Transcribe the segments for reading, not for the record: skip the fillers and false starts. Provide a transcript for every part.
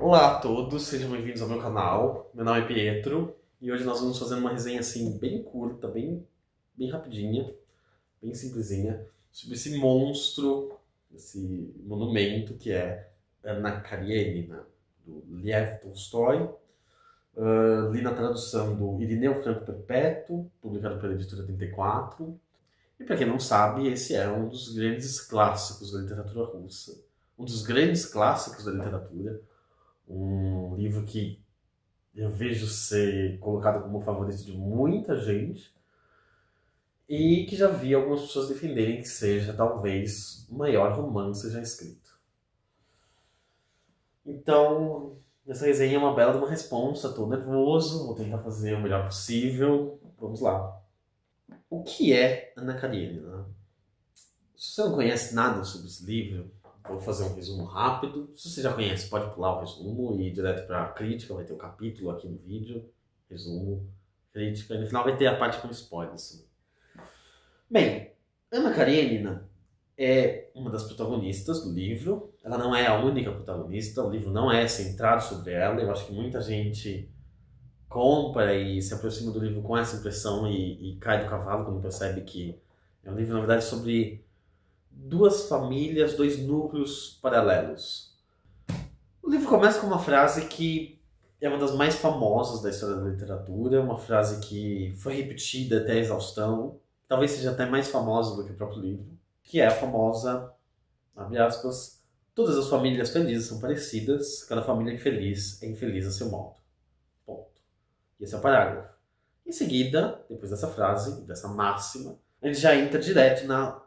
Olá a todos, sejam bem-vindos ao meu canal. Meu nome é Pietro e hoje nós vamos fazer uma resenha assim bem curta, bem rapidinha, bem simplesinha, sobre esse monstro, esse monumento que é Anna Karenina, do Lev Tolstói. Li na tradução do Irineu Franco Perpétuo, publicado pela editora 34. E para quem não sabe, esse é um dos grandes clássicos da literatura russa, um dos grandes clássicos da literatura. Um livro que eu vejo ser colocado como favorito de muita gente e que já vi algumas pessoas defenderem que seja talvez o maior romance já escrito. Então, essa resenha é uma bela de uma responsa, estou nervoso, vou tentar fazer o melhor possível. Vamos lá. O que é Anna Karenina? Se você não conhece nada sobre esse livro, vou fazer um resumo rápido. Se você já conhece, pode pular o resumo e ir direto para a crítica. Vai ter um capítulo aqui no vídeo. Resumo, crítica. E no final vai ter a parte com spoilers. Bem, Anna Karenina é uma das protagonistas do livro. Ela não é a única protagonista. O livro não é centrado sobre ela. Eu acho que muita gente compra e se aproxima do livro com essa impressão e cai do cavalo quando percebe que é um livro, na verdade, sobre duas famílias, dois núcleos paralelos. O livro começa com uma frase que é uma das mais famosas da história da literatura, uma frase que foi repetida até a exaustão, talvez seja até mais famosa do que o próprio livro, que é a famosa, abre aspas, todas as famílias felizes são parecidas, cada família infeliz é infeliz a seu modo. Ponto. E esse é o parágrafo. Em seguida, depois dessa frase, dessa máxima, ele já entra direto na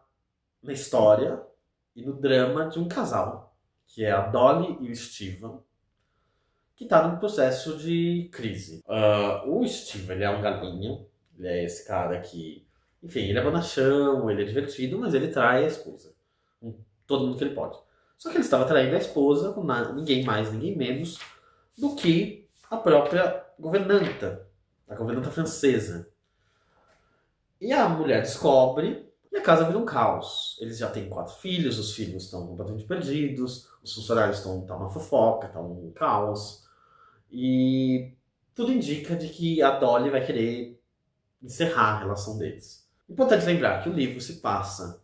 história e no drama de um casal, que é a Dolly e o Steven, que está num processo de crise. O Steven, ele é um galinha, ele é esse cara que, enfim, ele é bonachão, ele é divertido, mas ele trai a esposa, com todo mundo que ele pode. Só que ele estava traindo a esposa com ninguém mais, ninguém menos do que a própria governanta, a governanta francesa. E a mulher descobre e a casa vira um caos. Eles já têm 4 filhos, os filhos estão completamente perdidos, os funcionários estão uma fofoca, estão um caos. E tudo indica de que a Dolly vai querer encerrar a relação deles. Importante lembrar que o livro se passa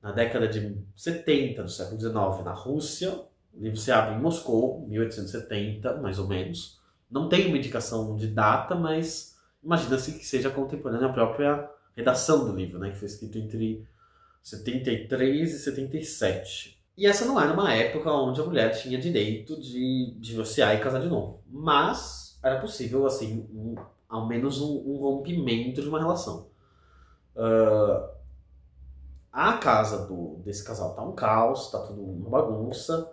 na década de 70 do século XIX na Rússia. O livro se abre em Moscou, 1870, mais ou menos. Não tem uma indicação de data, mas imagina-se que seja contemporânea à própria redação do livro, né, que foi escrito entre 73 e 77. E essa não era uma época onde a mulher tinha direito de divorciar e casar de novo. Mas era possível, assim, ao menos um rompimento de uma relação. A casa desse casal tá um caos, tá tudo uma bagunça.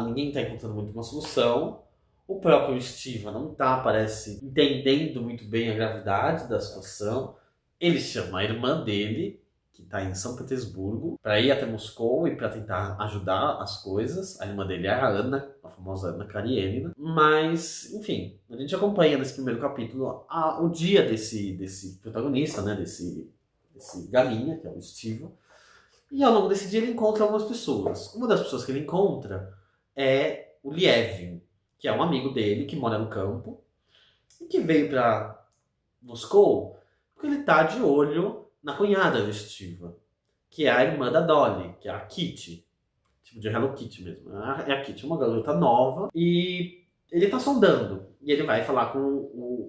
Ninguém tá encontrando muito uma solução. O próprio Steven não parece, entendendo muito bem a gravidade da situação. Ele chama a irmã dele, que está em São Petersburgo, para ir até Moscou e para tentar ajudar as coisas. A irmã dele é a Anna, a famosa Anna Karenina. Mas, enfim, a gente acompanha nesse primeiro capítulo o dia desse protagonista, né, desse galinha, que é o Steven. E ao longo desse dia ele encontra algumas pessoas. Uma das pessoas que ele encontra é o Lievin, que é um amigo dele, que mora no campo, e que veio para Moscou porque ele tá de olho na cunhada do Steven, que é a irmã da Dolly, que é a Kitty, tipo de Hello Kitty mesmo. É a Kitty, uma garota nova, e ele tá sondando, e ele vai falar com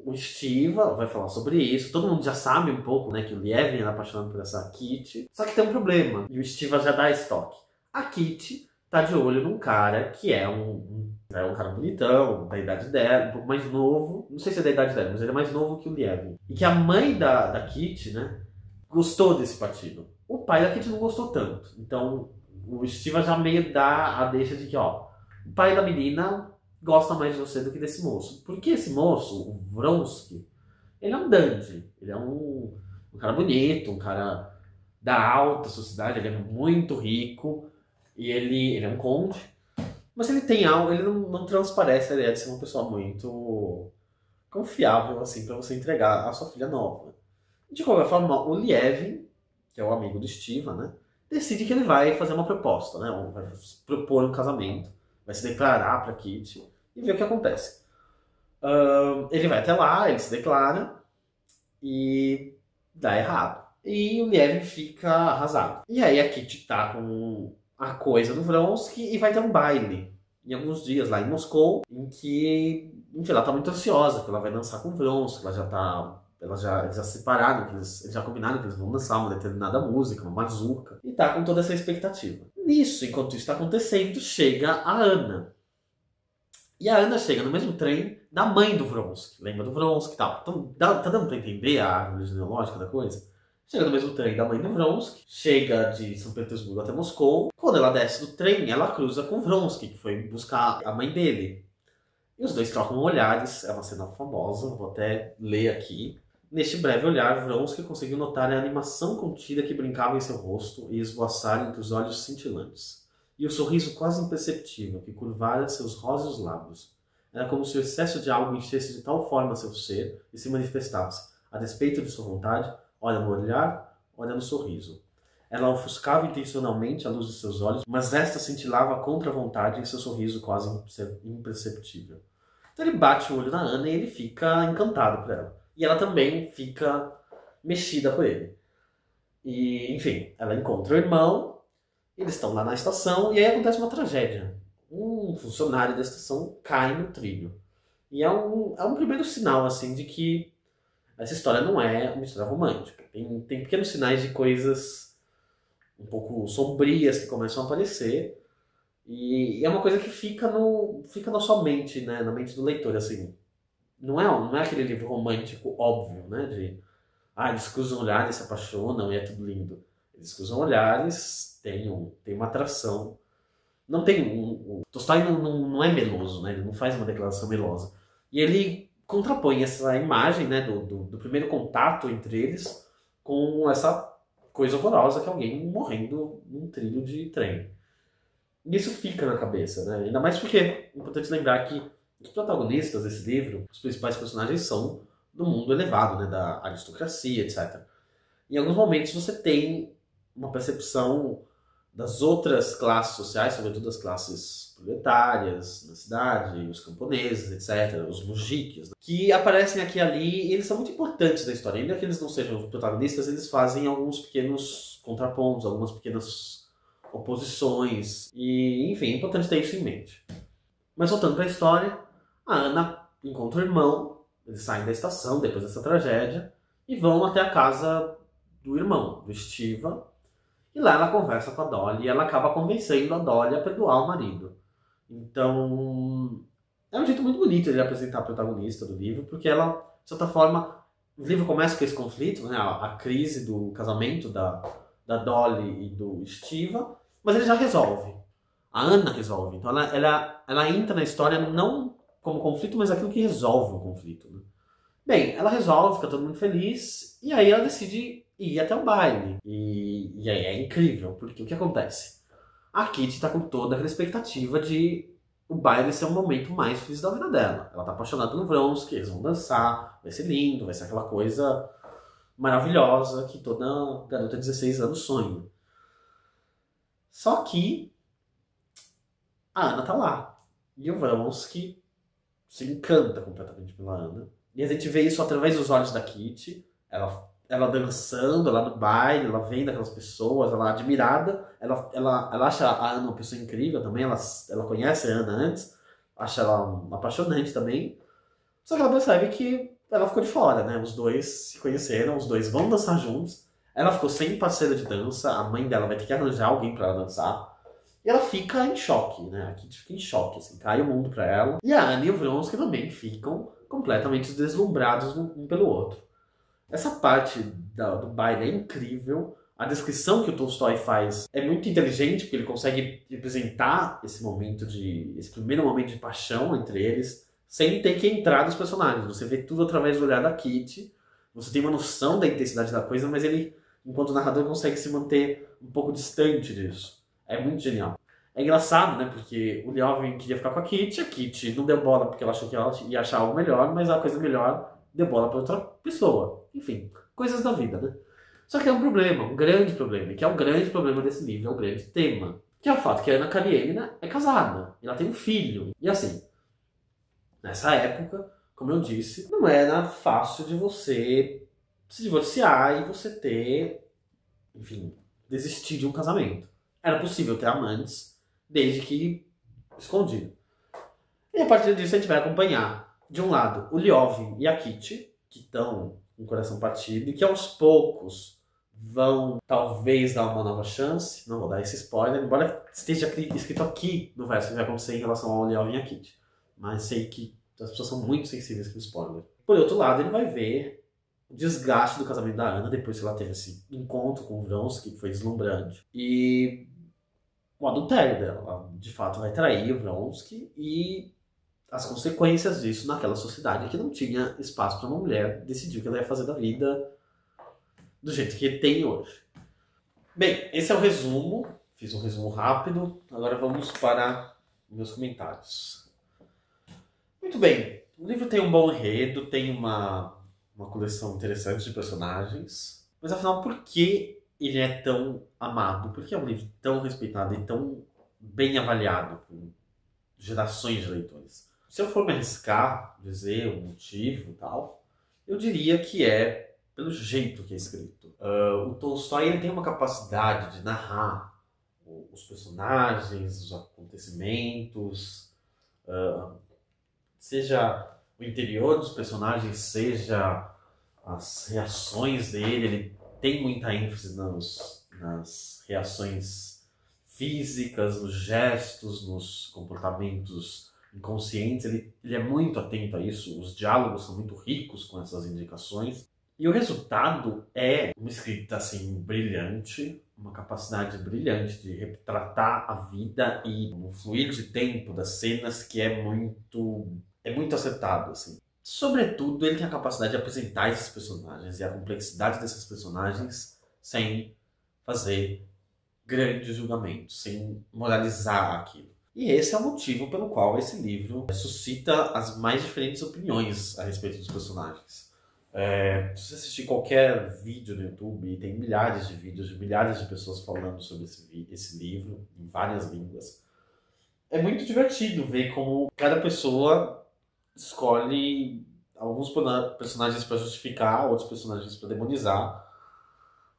o Steven, vai falar sobre isso. Todo mundo já sabe um pouco, né, que o Lievin era apaixonado por essa Kitty, só que tem um problema, e o Steven já dá estoque. A Kitty tá de olho num cara que é um cara bonitão, da idade dela, um pouco mais novo. Não sei se é da idade dela, mas ele é mais novo que o Lievin. E que a mãe da Kitty, né, gostou desse partido. O pai da Kitty não gostou tanto. Então o Steven já meio dá a deixa de que, ó, o pai da menina gosta mais de você do que desse moço. Porque esse moço, o Vronsky, ele é um dandy. Ele é um cara bonito, um cara da alta sociedade, ele é muito rico. E ele é um conde, mas ele tem algo, ele não transparece a ideia de ser uma pessoa muito confiável, assim, para você entregar a sua filha nova. De qualquer forma, o Lievin, que é o amigo do Steven, né, decide que ele vai fazer uma proposta, né, vai propor um casamento. vai se declarar pra Kitty e ver o que acontece. Ele vai até lá, ele se declara e dá errado. E o Lievin fica arrasado. E aí a Kitty tá com a coisa do Vronsky e vai ter um baile em alguns dias lá em Moscou, em que, enfim, ela tá muito ansiosa, porque ela vai dançar com o Vronsky, eles já se separaram, eles já combinaram que eles vão dançar uma determinada música, uma mazurca, e tá com toda essa expectativa. Nisso, enquanto isso tá acontecendo, chega a Anna. E a Anna chega no mesmo trem da mãe do Vronsky, lembra do Vronsky e tal. Então, tá dando pra entender a árvore genealógica da coisa? Chega no mesmo trem da mãe do Vronsky, chega de São Petersburgo até Moscou. Quando ela desce do trem, ela cruza com o Vronsky, que foi buscar a mãe dele. E os dois trocam olhares, é uma cena famosa, vou até ler aqui. Neste breve olhar, Vronsky conseguiu notar a animação contida que brincava em seu rosto e esvoaçar entre os olhos cintilantes. E o sorriso quase imperceptível que curvara seus róseos lábios. Era como se o excesso de algo enchesse de tal forma seu ser e se manifestasse, a despeito de sua vontade, ora no olhar, ora no sorriso. Ela ofuscava intencionalmente a luz de seus olhos, mas esta cintilava contra a vontade em seu sorriso quase imperceptível. Então ele bate o olho na Anna e ele fica encantado por ela. E ela também fica mexida por ele. E, enfim, ela encontra o irmão, eles estão lá na estação e aí acontece uma tragédia. Um funcionário da estação cai no trilho. E é um primeiro sinal, assim, de que essa história não é uma história romântica. Tem pequenos sinais de coisas um pouco sombrias que começam a aparecer. E é uma coisa que fica na sua mente, né? Na mente do leitor, assim. Não é aquele livro romântico óbvio, né? Eles cruzam olhares, se apaixonam e é tudo lindo. Eles cruzam olhares, tem uma atração. Não tem o Tolstói não é meloso, né? Ele não faz uma declaração melosa. E ele contrapõe essa imagem, né, do primeiro contato entre eles com essa coisa horrorosa que é alguém morrendo num trilho de trem. E isso fica na cabeça, né? Ainda mais porque é importante lembrar que os protagonistas desse livro, os principais personagens, são do mundo elevado, né, da aristocracia, etc. Em alguns momentos você tem uma percepção das outras classes sociais, sobretudo as classes proletárias na cidade, os camponeses, etc., os mujiques, né, que aparecem aqui e ali e eles são muito importantes da história. Ainda que eles não sejam os protagonistas, eles fazem alguns pequenos contrapontos, algumas pequenas oposições e, enfim, é importante ter isso em mente. Mas voltando para a história, a Anna encontra o irmão, eles saem da estação depois dessa tragédia e vão até a casa do irmão, do Stiva, e lá ela conversa com a Dolly e ela acaba convencendo a Dolly a perdoar o marido. Então, é um jeito muito bonito de apresentar a protagonista do livro, porque ela, de certa forma, o livro começa com esse conflito, né, a crise do casamento da Dolly e do Stiva, mas ele já resolve. A Anna resolve. Então ela entra na história não como conflito, mas aquilo que resolve o conflito. Né? Bem, ela resolve, fica todo mundo feliz, e aí ela decide ir até o baile. E aí é incrível, porque o que acontece? A Kitty está com toda aquela expectativa de o baile ser um momento mais feliz da vida dela. Ela tá apaixonada pelo Vronsky, eles vão dançar, vai ser lindo, vai ser aquela coisa maravilhosa que toda garota de 16 anos sonha. Só que a Anna tá lá. E o Vronsky se encanta completamente pela Anna. E a gente vê isso através dos olhos da Kitty. Ela dançando, ela no baile, ela vendo aquelas pessoas, ela admirada. Ela acha a Anna uma pessoa incrível também. Ela conhece a Anna antes. Acha ela apaixonante também. Só que ela percebe que ela ficou de fora, né? Os dois se conheceram, os dois vão dançar juntos. Ela ficou sem parceira de dança. A mãe dela vai ter que arranjar alguém pra ela dançar. E ela fica em choque, né? A Kitty fica em choque, assim, cai o mundo pra ela. E a Anna e o Vronsky também ficam completamente deslumbrados um pelo outro. Essa parte do baile é incrível. A descrição que o Tolstói faz é muito inteligente, porque ele consegue representar esse primeiro momento de paixão entre eles, sem ter que entrar nos personagens. Você vê tudo através do olhar da Kitty, você tem uma noção da intensidade da coisa, mas ele, enquanto narrador, consegue se manter um pouco distante disso. É muito genial. É engraçado, né? Porque o Lievin queria ficar com a Kitty não deu bola porque ela achou que ela ia achar algo melhor, mas a coisa melhor deu bola para outra pessoa. Enfim, coisas da vida, né? Só que é um problema, um grande problema, que é o grande problema desse livro, é o grande tema. Que é o fato que a Ana Karenina é casada, e ela tem um filho. E assim, nessa época, como eu disse, não era fácil de você se divorciar e você ter, enfim, desistir de um casamento. Era possível ter amantes, desde que escondido. E a partir disso a gente vai acompanhar, de um lado, o Lyovin e a Kitty, que estão com o coração partido e que aos poucos vão talvez dar uma nova chance. Não vou dar esse spoiler, embora esteja escrito aqui no verso que vai acontecer em relação ao Lyovin e a Kitty. Mas sei que as pessoas são muito sensíveis com spoiler. Por outro lado, ele vai ver o desgaste do casamento da Ana depois que ela teve esse encontro com o Vronsky, que foi deslumbrante. E o adultério dela. Ela, de fato, vai trair o Vronsky e as consequências disso naquela sociedade que não tinha espaço para uma mulher decidir o que ela ia fazer da vida do jeito que tem hoje. Bem, esse é o resumo. Fiz um resumo rápido. Agora vamos para meus comentários. Muito bem. O livro tem um bom enredo, tem uma coleção interessante de personagens. Mas afinal, por que ele é tão amado? Por que é um livro tão respeitado e tão bem avaliado por gerações de leitores? Se eu for me arriscar, dizer o motivo e tal, eu diria que é pelo jeito que é escrito. O Tolstói ele tem uma capacidade de narrar os personagens, os acontecimentos, seja o interior dos personagens, seja as reações dele. Ele tem muita ênfase nas reações físicas, nos gestos, nos comportamentos inconscientes. Ele é muito atento a isso. Os diálogos são muito ricos com essas indicações. E o resultado é uma escrita assim brilhante, uma capacidade brilhante de retratar a vida e um fluir de tempo das cenas que é muito acertado, assim. Sobretudo, ele tem a capacidade de apresentar esses personagens e a complexidade desses personagens sem fazer grandes julgamentos, sem moralizar aquilo. E esse é o motivo pelo qual esse livro suscita as mais diferentes opiniões a respeito dos personagens. Se você assistir qualquer vídeo no YouTube, tem milhares de vídeos de milhares de pessoas falando sobre esse livro, em várias línguas. É muito divertido ver como cada pessoa escolhe alguns personagens para justificar, outros personagens para demonizar.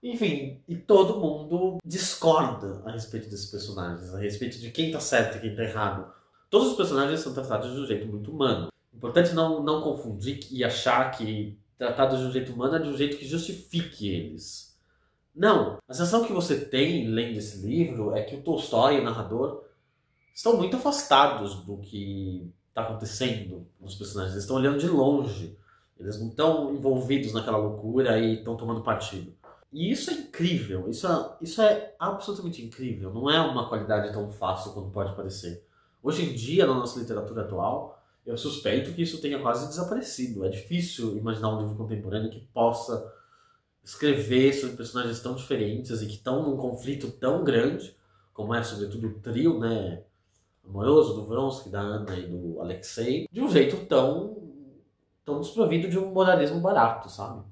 Enfim, e todo mundo discorda a respeito desses personagens, a respeito de quem tá certo e quem tá errado. Todos os personagens são tratados de um jeito muito humano. Importante não confundir e achar que tratados de um jeito humano é de um jeito que justifique eles. Não. A sensação que você tem lendo esse livro é que o Tolstói e o narrador estão muito afastados do que está acontecendo nos personagens. Eles estão olhando de longe. Eles não estão envolvidos naquela loucura e estão tomando partido. E isso é incrível. Isso é absolutamente incrível. Não é uma qualidade tão fácil quanto pode parecer. Hoje em dia, na nossa literatura atual, eu suspeito que isso tenha quase desaparecido. É difícil imaginar um livro contemporâneo que possa escrever sobre personagens tão diferentes e que estão num conflito tão grande, como é sobretudo o trio, né, amoroso do Vronsky, da Ana e do Alexei, de um jeito tão desprovido de um moralismo barato, sabe?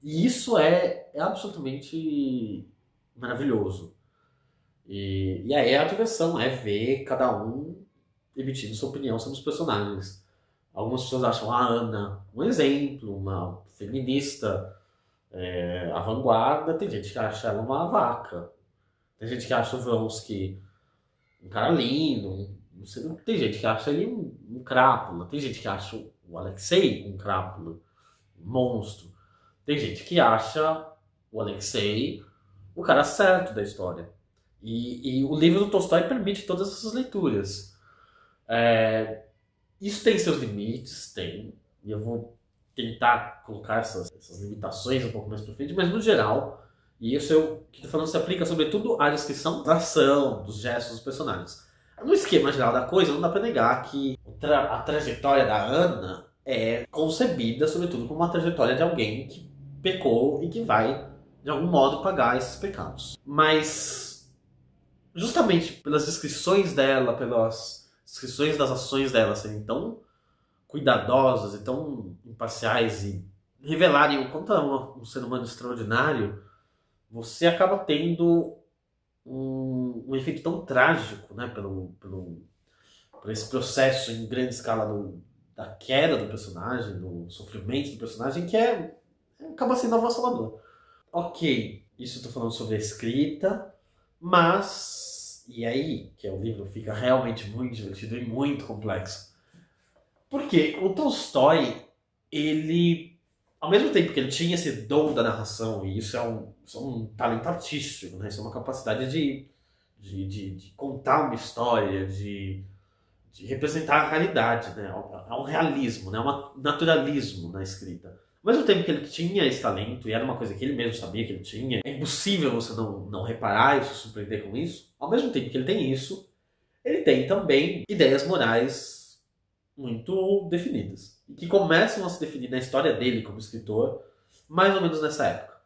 E isso é absolutamente maravilhoso. E aí a diversão é ver cada um emitindo sua opinião sobre os personagens. Algumas pessoas acham a Ana um exemplo, uma feminista à-vanguarda. Tem gente que acha ela uma vaca. Tem gente que acha o Vronsky um cara lindo. Tem gente que acha ele um crápula. Tem gente que acha o Alexei um crápula, um monstro. Tem gente que acha o Alexei o cara certo da história. E o livro do Tolstói permite todas essas leituras. Isso tem seus limites, tem. E eu vou tentar colocar essas limitações um pouco mais pra frente, mas no geral, e isso que eu tô falando se aplica sobretudo à descrição da ação, dos gestos dos personagens. No esquema geral da coisa, não dá pra negar que a trajetória da Ana é concebida sobretudo como uma trajetória de alguém que pecou e que vai, de algum modo, pagar esses pecados. Mas, justamente pelas descrições dela, pelas descrições das ações dela serem tão cuidadosas e tão imparciais e revelarem o quanto é um ser humano extraordinário, você acaba tendo um efeito tão trágico, né, por esse processo em grande escala da queda do personagem, do sofrimento do personagem, que acaba sendo avassalador. Ok, isso eu tô falando sobre a escrita, mas, e aí, que o livro fica realmente muito divertido e muito complexo. Porque o Tolstói, ele, ao mesmo tempo que ele tinha esse dom da narração, e isso é um talento artístico, né? Isso é uma capacidade de contar uma história, de representar a realidade, né? É um realismo, né? Um naturalismo na escrita. Ao mesmo tempo que ele tinha esse talento, e era uma coisa que ele mesmo sabia que ele tinha, é impossível você não reparar e se surpreender com isso. Ao mesmo tempo que ele tem isso, ele tem também ideias morais muito definidas. E que começam a se definir na história dele como escritor, mais ou menos nessa época.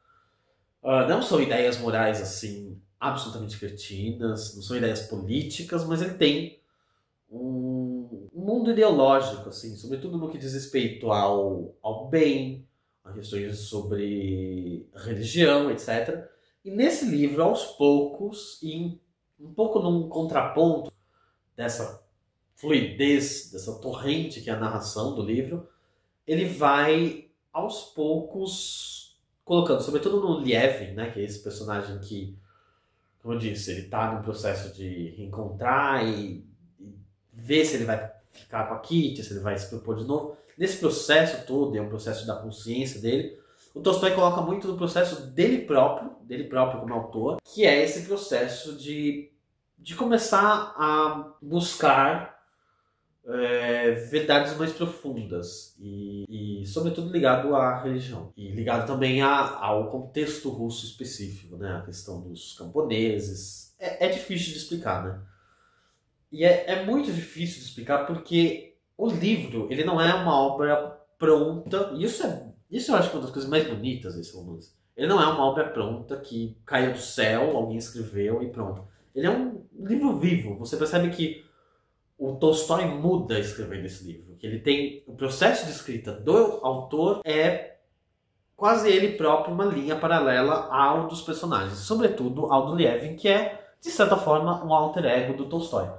Não são ideias morais, assim, absolutamente cretinas, não são ideias políticas, mas ele tem um mundo ideológico, assim, sobretudo no que diz respeito ao bem, a questões sobre religião, etc. E nesse livro, aos poucos, e um pouco num contraponto dessa fluidez, dessa torrente que é a narração do livro, ele vai, aos poucos, colocando, sobretudo no Lievin, né, que é esse personagem que, como eu disse, ele está num processo de reencontrar e ver se ele vai ficar com a Kitty, se ele vai se propor de novo. Nesse processo todo, é um processo da consciência dele, o Tolstói coloca muito no processo dele próprio como autor, que é esse processo de começar a buscar verdades mais profundas e sobretudo ligado à religião e ligado também ao contexto russo específico, né? A questão dos camponeses. É difícil de explicar, né? E é muito difícil de explicar porque o livro, ele não é uma obra pronta, e isso eu acho que é uma das coisas mais bonitas desse romance. Ele não é uma obra pronta que caiu do céu, alguém escreveu e pronto. Ele é um livro vivo. Você percebe que o Tolstói muda escrevendo esse livro. Que ele tem o processo de escrita do autor é quase ele próprio uma linha paralela ao dos personagens, sobretudo ao do Lievin, que é, de certa forma, um alter ego do Tolstói.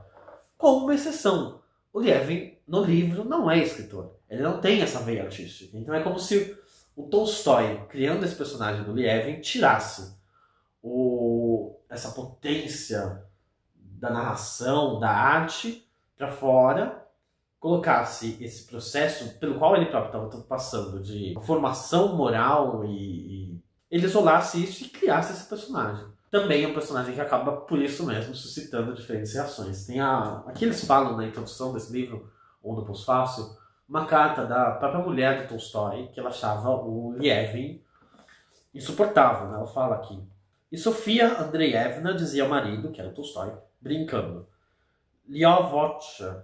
Com uma exceção. O Lievin, no livro, não é escritor. Ele não tem essa veia artística. Então é como se o Tolstói, criando esse personagem do Lievin, tirasse essa potência da narração, da arte, para fora, colocasse esse processo pelo qual ele próprio estava passando de formação moral e ele isolasse isso e criasse esse personagem. Também é um personagem que acaba, por isso mesmo, suscitando diferentes reações. Aqui eles falam na introdução desse livro, ou no pós-fácil, uma carta da própria mulher do Tolstói, que ela achava o Lievin insuportável, né? Ela fala aqui. E Sofia Andreevna dizia ao marido, que era o Tolstói, brincando: Liovotka,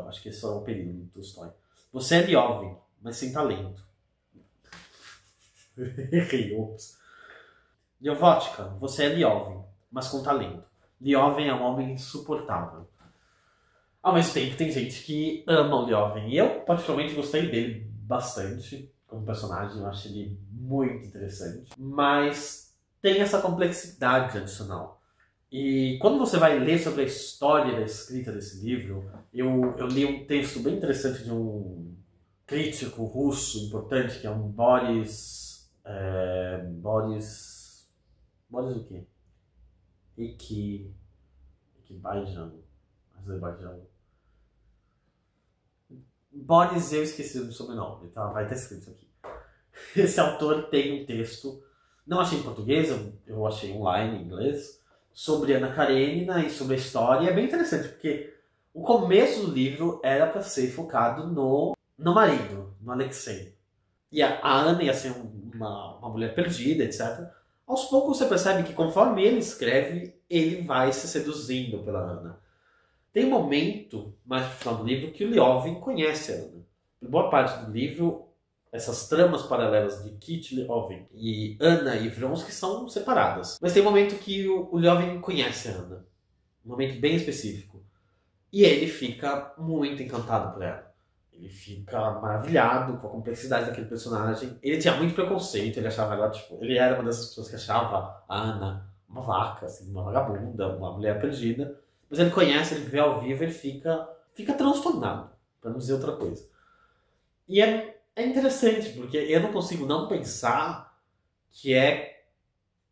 acho que esse é o apelido do Tolstói. Você é Liovin, mas sem talento. Liovotka, você é Liovin, mas com talento. Liovin é um homem insuportável. Ao mesmo tempo, tem gente que ama o Liovin. E eu, particularmente, gostei dele bastante como personagem. Eu acho ele muito interessante. Mas tem essa complexidade adicional. E quando você vai ler sobre a história da escrita desse livro, eu li um texto bem interessante de um crítico russo importante, que é um Boris o quê? Azerbaijão. Boris, eu esqueci do sobrenome, tá? Vai estar escrito aqui. Esse autor tem um texto, não achei em português, eu achei online, em inglês, sobre Anna Karenina e sobre a história. E é bem interessante, porque o começo do livro era para ser focado no marido, no Alexei. E a Ana ia ser uma mulher perdida, etc. Aos poucos você percebe que conforme ele escreve, ele vai se seduzindo pela Ana. Tem um momento, mais no final do livro, que o Liovin conhece a Ana. Por boa parte do livro, essas tramas paralelas de Kitty Liovin e Ana e Vronsky são separadas. Mas tem um momento que o Liovin conhece a Ana. Um momento bem específico. E ele fica muito encantado por ela. Ele fica maravilhado com a complexidade daquele personagem. Ele tinha muito preconceito, ele achava ela, ele era uma dessas pessoas que achava a Ana uma vaca, assim, uma vagabunda, uma mulher perdida. Mas ele conhece, ele vê ao vivo, ele fica transtornado, para não dizer outra coisa. E é interessante, porque eu não consigo não pensar que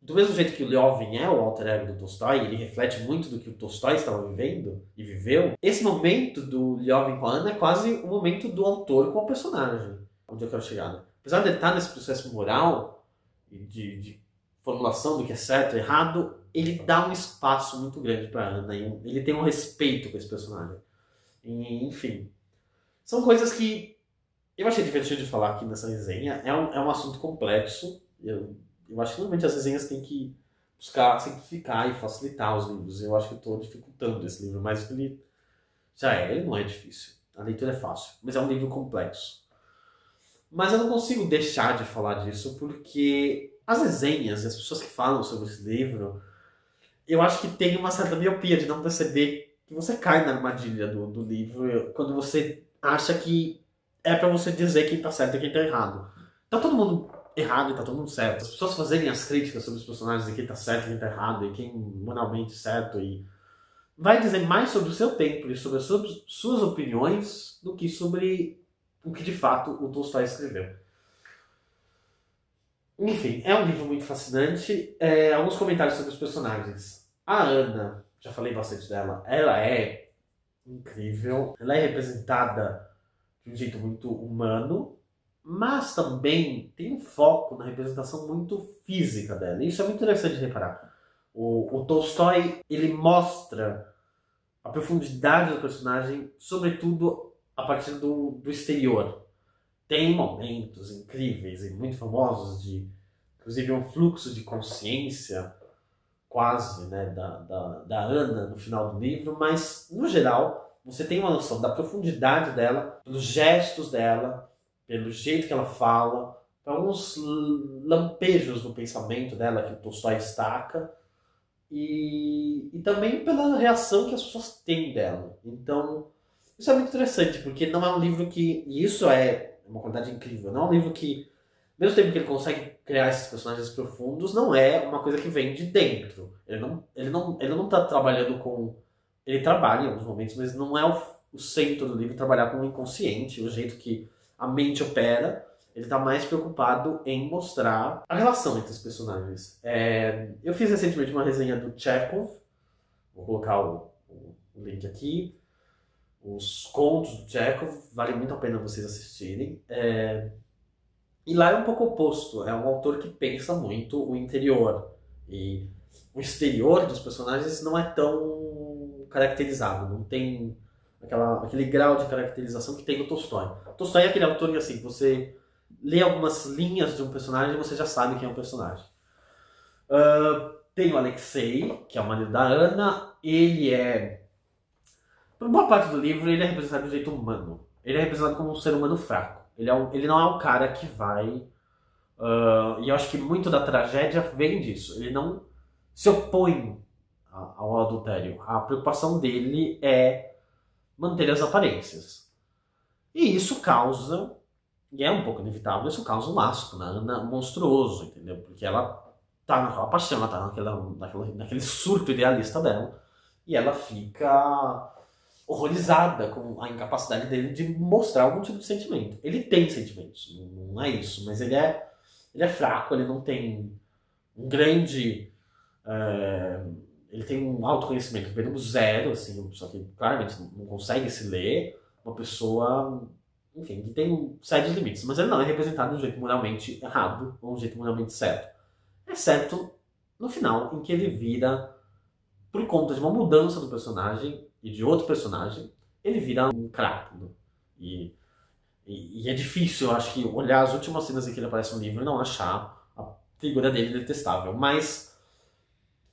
do mesmo jeito que o Liovin é o alter ego do Tolstói, ele reflete muito do que o Tolstói estava vivendo e viveu, esse momento do Liovin com a Anna é quase o momento do autor com o personagem, onde eu quero chegar. Né? Apesar de ele estar nesse processo moral e de formulação do que é certo e errado, ele dá um espaço muito grande para Anna, e ele tem um respeito com esse personagem. E, enfim, são coisas que eu achei divertido de falar aqui nessa resenha. É um assunto complexo. Eu acho que normalmente as resenhas têm que buscar simplificar e facilitar os livros. Eu acho que eu estou dificultando esse livro, mas ele ele não é difícil. A leitura é fácil, mas é um livro complexo. Mas eu não consigo deixar de falar disso porque as resenhas e as pessoas que falam sobre esse livro, eu acho que tem uma certa miopia de não perceber que você cai na armadilha do livro quando você acha que é pra você dizer quem tá certo e quem tá errado. Tá todo mundo errado e tá todo mundo certo. As pessoas fazerem as críticas sobre os personagens e quem tá certo e quem tá errado e quem moralmente certo e vai dizer mais sobre o seu tempo e sobre as suas opiniões do que sobre o que de fato o Tolstói escreveu. Enfim, é um livro muito fascinante. Alguns comentários sobre os personagens. A Anna, já falei bastante dela, ela é incrível. Ela é representada de um jeito muito humano, mas também tem um foco na representação muito física dela. E isso é muito interessante de reparar. O Tolstói, ele mostra a profundidade do personagem, sobretudo a partir do exterior. Tem momentos incríveis e muito famosos inclusive, um fluxo de consciência quase, né, da Anna no final do livro, mas, no geral, você tem uma noção da profundidade dela, pelos gestos dela, pelo jeito que ela fala, por alguns lampejos do pensamento dela que o Tolstói destaca, e também pela reação que as pessoas têm dela. Então, isso é muito interessante, porque não é um livro que... E isso é uma qualidade incrível. Não é um livro que, mesmo tempo que ele consegue criar esses personagens profundos, não é uma coisa que vem de dentro. Ele não tá trabalhando com... Ele trabalha em alguns momentos, mas não é o centro do livro trabalhar com o inconsciente, o jeito que a mente opera. Ele está mais preocupado em mostrar a relação entre os personagens. Eu fiz recentemente uma resenha do Chekhov, vou colocar o link aqui. Os contos do Chekhov, vale muito a pena vocês assistirem. E lá é um pouco oposto, é um autor que pensa muito o interior. E o exterior dos personagens não é tão caracterizado, não tem aquele grau de caracterização que tem no Tolstói. O Tolstói é aquele autor que, assim, você lê algumas linhas de um personagem e você já sabe quem é o personagem. Tem o Alexei, que é o marido da Anna. Ele por boa parte do livro, ele é representado de um jeito humano. Ele é representado como um ser humano fraco. Ele não é um cara que vai... e eu acho que muito da tragédia vem disso. Ele não se opõe ao adultério. A preocupação dele é manter as aparências. E isso causa... E é um pouco inevitável, isso causa um laço na Anna monstruoso, entendeu? Porque ela tá naquela paixão, ela tá naquele surto idealista dela, e ela fica horrorizada com a incapacidade dele de mostrar algum tipo de sentimento. Ele tem sentimentos, não é isso, mas ele é fraco, ele não tem um grande... ele tem um autoconhecimento pelo zero, assim, só que claramente não consegue se ler, uma pessoa... Enfim, que tem sérios limites, mas ele não é representado de um jeito moralmente errado ou de um jeito moralmente certo. Exceto no final, em que ele vira, por conta de uma mudança do personagem e de outro personagem, ele vira um crápulo. E é difícil, eu acho que, olhar as últimas cenas em que ele aparece no livro e não achar a figura dele detestável. Mas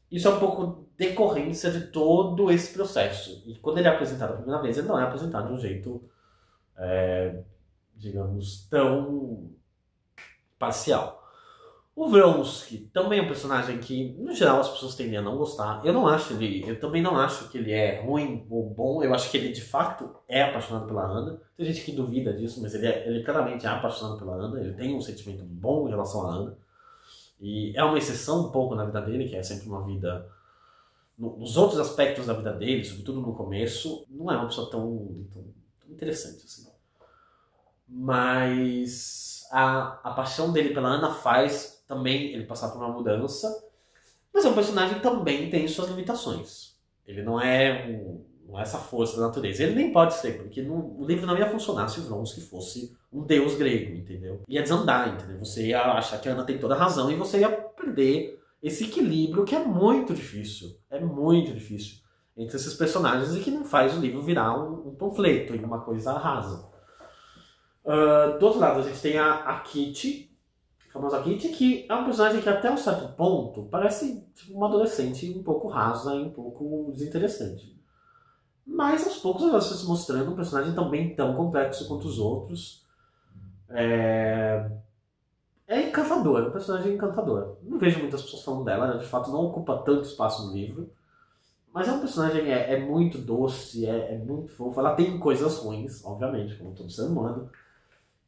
isso é um pouco decorrência de todo esse processo. E quando ele é apresentado a primeira vez, ele não é apresentado de um jeito... digamos, tão parcial. O Vronsky também é um personagem que, no geral, as pessoas tendem a não gostar. Eu também não acho que ele é ruim ou bom. Eu acho que ele, de fato, é apaixonado pela Anna. Tem gente que duvida disso, mas ele claramente é apaixonado pela Anna. Ele tem um sentimento bom em relação à Anna. E é uma exceção um pouco na vida dele, que é sempre uma vida... Nos outros aspectos da vida dele, sobretudo no começo, não é uma pessoa tão interessante assim. Mas a paixão dele pela Ana faz também ele passar por uma mudança, mas é um personagem que também tem suas limitações. Ele não é essa força da natureza. Ele nem pode ser, porque o livro não ia funcionar se o Vronsky fosse um deus grego, entendeu? Ia desandar, entendeu? Você ia achar que a Ana tem toda a razão e você ia perder esse equilíbrio que é muito difícil. É muito difícil entre esses personagens e que não faz o livro virar um panfleto e uma coisa rasa. Do outro lado, a gente tem a Kitty, a famosa Kitty, que é um personagem que até um certo ponto parece tipo, uma adolescente um pouco rasa e um pouco desinteressante. Mas aos poucos ela vai se mostrando um personagem também tão complexo quanto os outros. É encantador, é um personagem encantador. Não vejo muitas pessoas falando dela, ela de fato não ocupa tanto espaço no livro. Mas é um personagem é muito doce, é muito fofo. Ela tem coisas ruins, obviamente, como todo ser humano.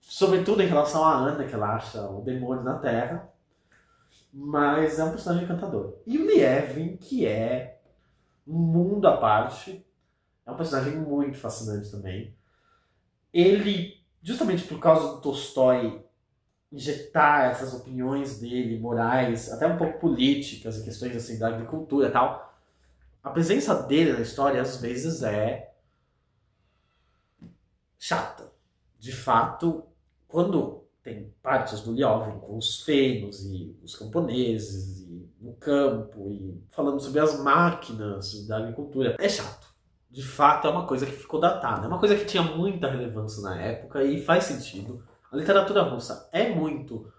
Sobretudo em relação à Ana, que ela acha o demônio na Terra. Mas é um personagem encantador. E o Lievin, que é um mundo à parte, é um personagem muito fascinante também. Ele, justamente por causa do Tolstói injetar essas opiniões dele, morais, até um pouco políticas e questões assim da agricultura e tal, a presença dele na história às vezes é chata. De fato, quando tem partes do Liovin com os fenos e os camponeses e no campo e falando sobre as máquinas da agricultura, é chato. De fato, é uma coisa que ficou datada. É uma coisa que tinha muita relevância na época e faz sentido. A literatura russa é muito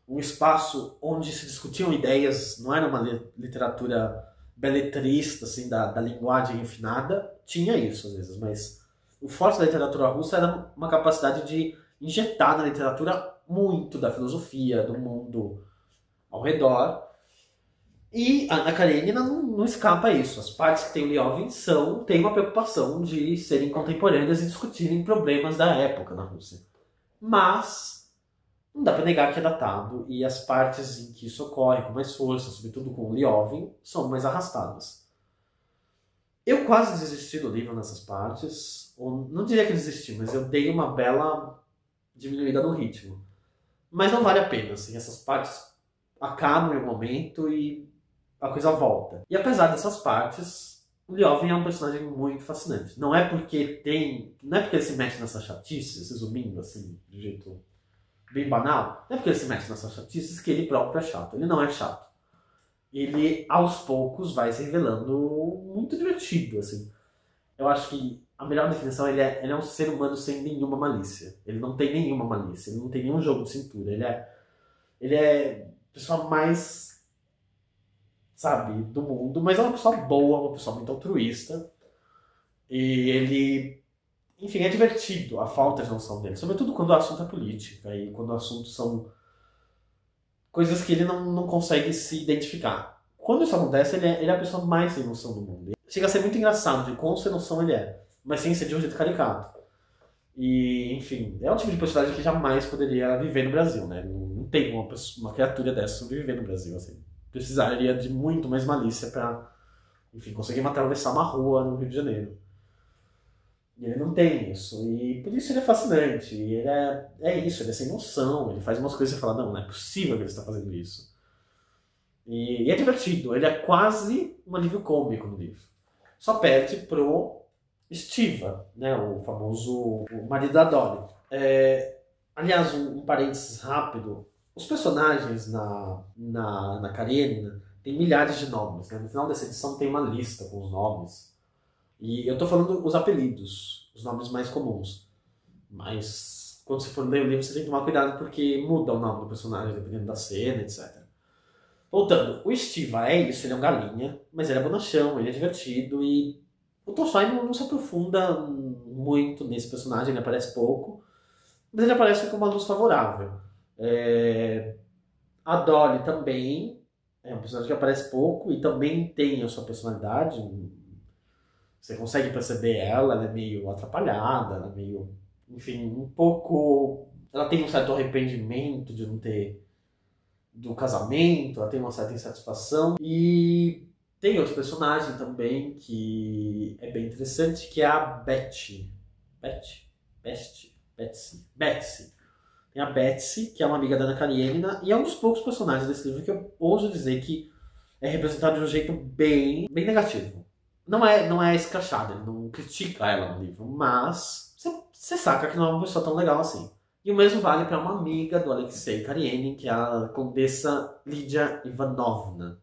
um espaço onde se discutiam ideias, não era uma literatura beletrista, assim, da linguagem refinada. Tinha isso, às vezes, mas o forte da literatura russa era uma capacidade de injetar na literatura muito da filosofia, do mundo ao redor. E a Ana Karenina não escapa a isso. As partes que tem o Liovin têm uma preocupação de serem contemporâneas e discutirem problemas da época na Rússia. Mas não dá para negar que é datado e as partes em que isso ocorre com mais força, sobretudo com o Liovin, são mais arrastadas. Eu quase desisti do livro nessas partes, ou não diria que desisti, mas eu dei uma bela diminuída no ritmo. Mas não vale a pena, assim, essas partes acabam em um momento e a coisa volta. E apesar dessas partes, o Liovin é um personagem muito fascinante. Não é porque ele se mete nessas chatices, resumindo assim, de um jeito bem banal, não é porque ele se mete nessas chatices que ele próprio é chato. Ele não é chato. Ele, aos poucos, vai se revelando muito divertido, assim. Eu acho que a melhor definição, ele é um ser humano sem nenhuma malícia. Ele não tem nenhuma malícia, ele não tem nenhum jogo de cintura. Ele é a pessoa mais, sabe, do mundo, mas é uma pessoa boa, uma pessoa muito altruísta. E ele, enfim, é divertido a falta de noção dele, sobretudo quando o assunto é política e quando o assunto são coisas que ele não consegue se identificar. Quando isso acontece, ele é a pessoa mais sem noção do mundo. Chega a ser muito engraçado de quão sem noção ele é, mas sem ser de um jeito caricato. E, enfim, é um tipo de personagem que jamais poderia viver no Brasil, né? Não tem uma criatura dessa sobreviver no Brasil, assim. Precisaria de muito mais malícia pra, enfim, conseguir atravessar uma rua no Rio de Janeiro. E ele não tem isso, e por isso ele é fascinante. E ele é isso, ele é sem noção, ele faz umas coisas e você fala, não é possível que ele está fazendo isso. E é divertido, ele é quase um alívio cômico no livro. Só perde pro Stiva, né, o famoso marido da Dolly. Aliás, um parênteses rápido, os personagens na Karenina tem milhares de nomes, né? No final dessa edição tem uma lista com os nomes. E eu tô falando os apelidos, os nomes mais comuns. Mas quando você for ler o livro, você tem que tomar cuidado porque muda o nome do personagem, dependendo da cena, etc. Voltando, o Stiva é isso, ele é um galinha, mas ele é bonachão, ele é divertido e o Tolstói não se aprofunda muito nesse personagem, ele aparece pouco, mas ele aparece com uma luz favorável. A Dolly também é um personagem que aparece pouco e também tem a sua personalidade. Você consegue perceber ela é meio atrapalhada, ela é meio, enfim, um pouco... Ela tem um certo arrependimento de não ter do casamento, ela tem uma certa insatisfação. E tem outro personagem também que é bem interessante, que é a Betsy. Betsy. Tem a Betsy, que é uma amiga da Ana Karenina, e é um dos poucos personagens desse livro que eu ouso dizer que é representado de um jeito bem negativo. Não é escrachado, ele não critica ela no livro, mas você saca que não é uma pessoa tão legal assim. E o mesmo vale para uma amiga do Alexei Karenin, que é a Condessa Lídia Ivanovna.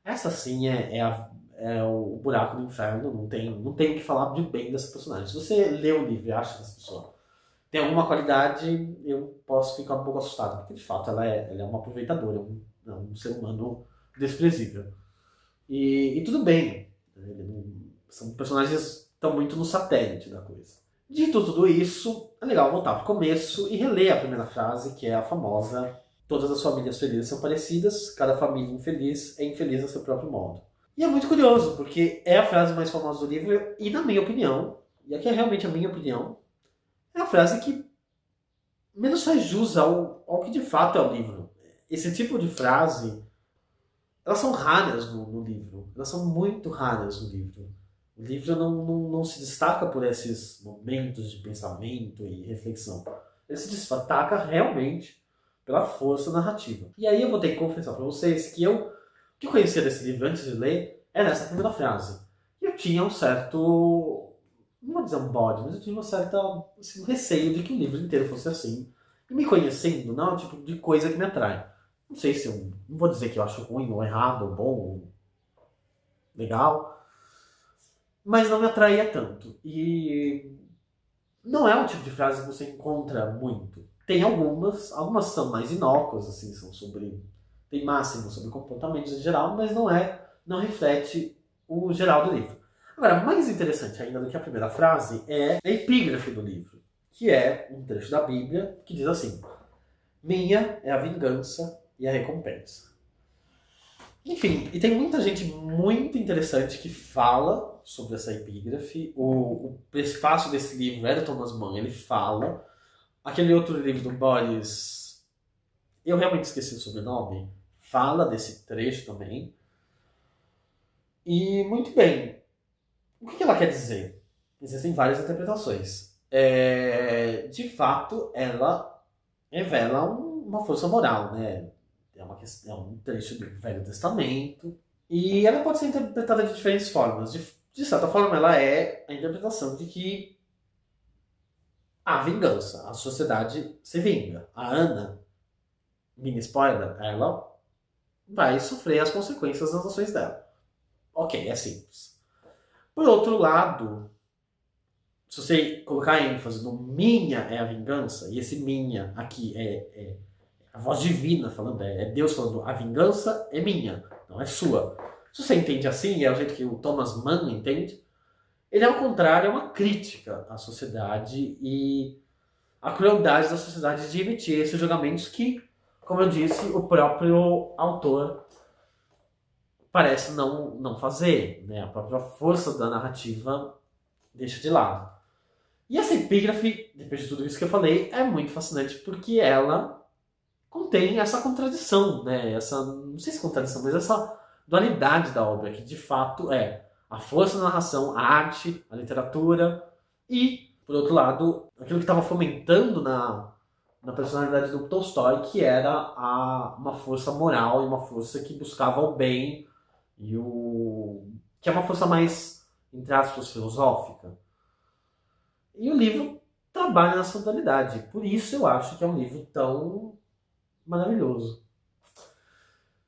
Essa sim é o buraco do inferno, não tem o que falar de bem dessa personagem. Se você lê o livro e acha que essa pessoa tem alguma qualidade, eu posso ficar um pouco assustado, porque de fato ela é uma aproveitadora, é um ser humano desprezível. E tudo bem, são personagens que estão muito no satélite da coisa. Dito tudo isso, é legal voltar para o começo e reler a primeira frase, que é a famosa: todas as famílias felizes são parecidas, cada família infeliz é infeliz a seu próprio modo. E é muito curioso, porque é a frase mais famosa do livro e, na minha opinião, e aqui é realmente a minha opinião, é a frase que menos faz jus ao que de fato é o livro. Esse tipo de frase, elas são raras no livro, elas são muito raras no livro. O livro não se destaca por esses momentos de pensamento e reflexão. Ele se destaca realmente pela força narrativa. E aí eu vou ter que confessar para vocês que o que eu conhecia desse livro antes de ler era essa primeira frase. E eu tinha um certo, não vou dizer um bode, mas eu tinha uma certa um receio de que o livro inteiro fosse assim. E me conhecendo, não é o tipo de coisa que me atrai. Não sei se eu, não vou dizer que eu acho ruim ou errado ou bom ou legal, mas não me atraía tanto. E não é um tipo de frase que você encontra muito. Tem algumas são mais inócuas, assim, tem máximos sobre comportamentos em geral, mas não reflete o geral do livro. Agora, mais interessante ainda do que a primeira frase é a epígrafe do livro, que é um trecho da Bíblia que diz assim: minha é a vingança e a recompensa. Enfim, e tem muita gente muito interessante que fala sobre essa epígrafe. O prefácio desse livro é do Thomas Mann, ele fala. Aquele outro livro do Boris, eu realmente esqueci o sobrenome, fala desse trecho também. E, muito bem, o que ela quer dizer? Existem várias interpretações. De fato, ela revela uma força moral, né? É um trecho do Velho Testamento. E ela pode ser interpretada de diferentes formas. De certa forma, ela é a interpretação de que há vingança. A sociedade se vinga. A Ana, mini spoiler, ela vai sofrer as consequências das ações dela. Ok, é simples. Por outro lado, se você colocar ênfase no minha é a vingança, e esse minha aqui é a voz divina falando, é Deus falando, a vingança é minha, não é sua. Se você entende assim, é o jeito que o Thomas Mann entende, ele ao contrário é uma crítica à sociedade e à crueldade da sociedade de emitir esses julgamentos que, como eu disse, o próprio autor parece não fazer, né? A própria força da narrativa deixa de lado. E essa epígrafe, depois de tudo isso que eu falei, é muito fascinante porque ela contém essa contradição, né? Não sei se contradição, mas essa dualidade da obra, que de fato é a força da narração, a arte, a literatura e, por outro lado, aquilo que estava fomentando na personalidade do Tolstói, que era uma força moral e uma força que buscava o bem e que é uma força mais, entre aspas, filosófica. E o livro trabalha nessa dualidade. Por isso eu acho que é um livro tão maravilhoso.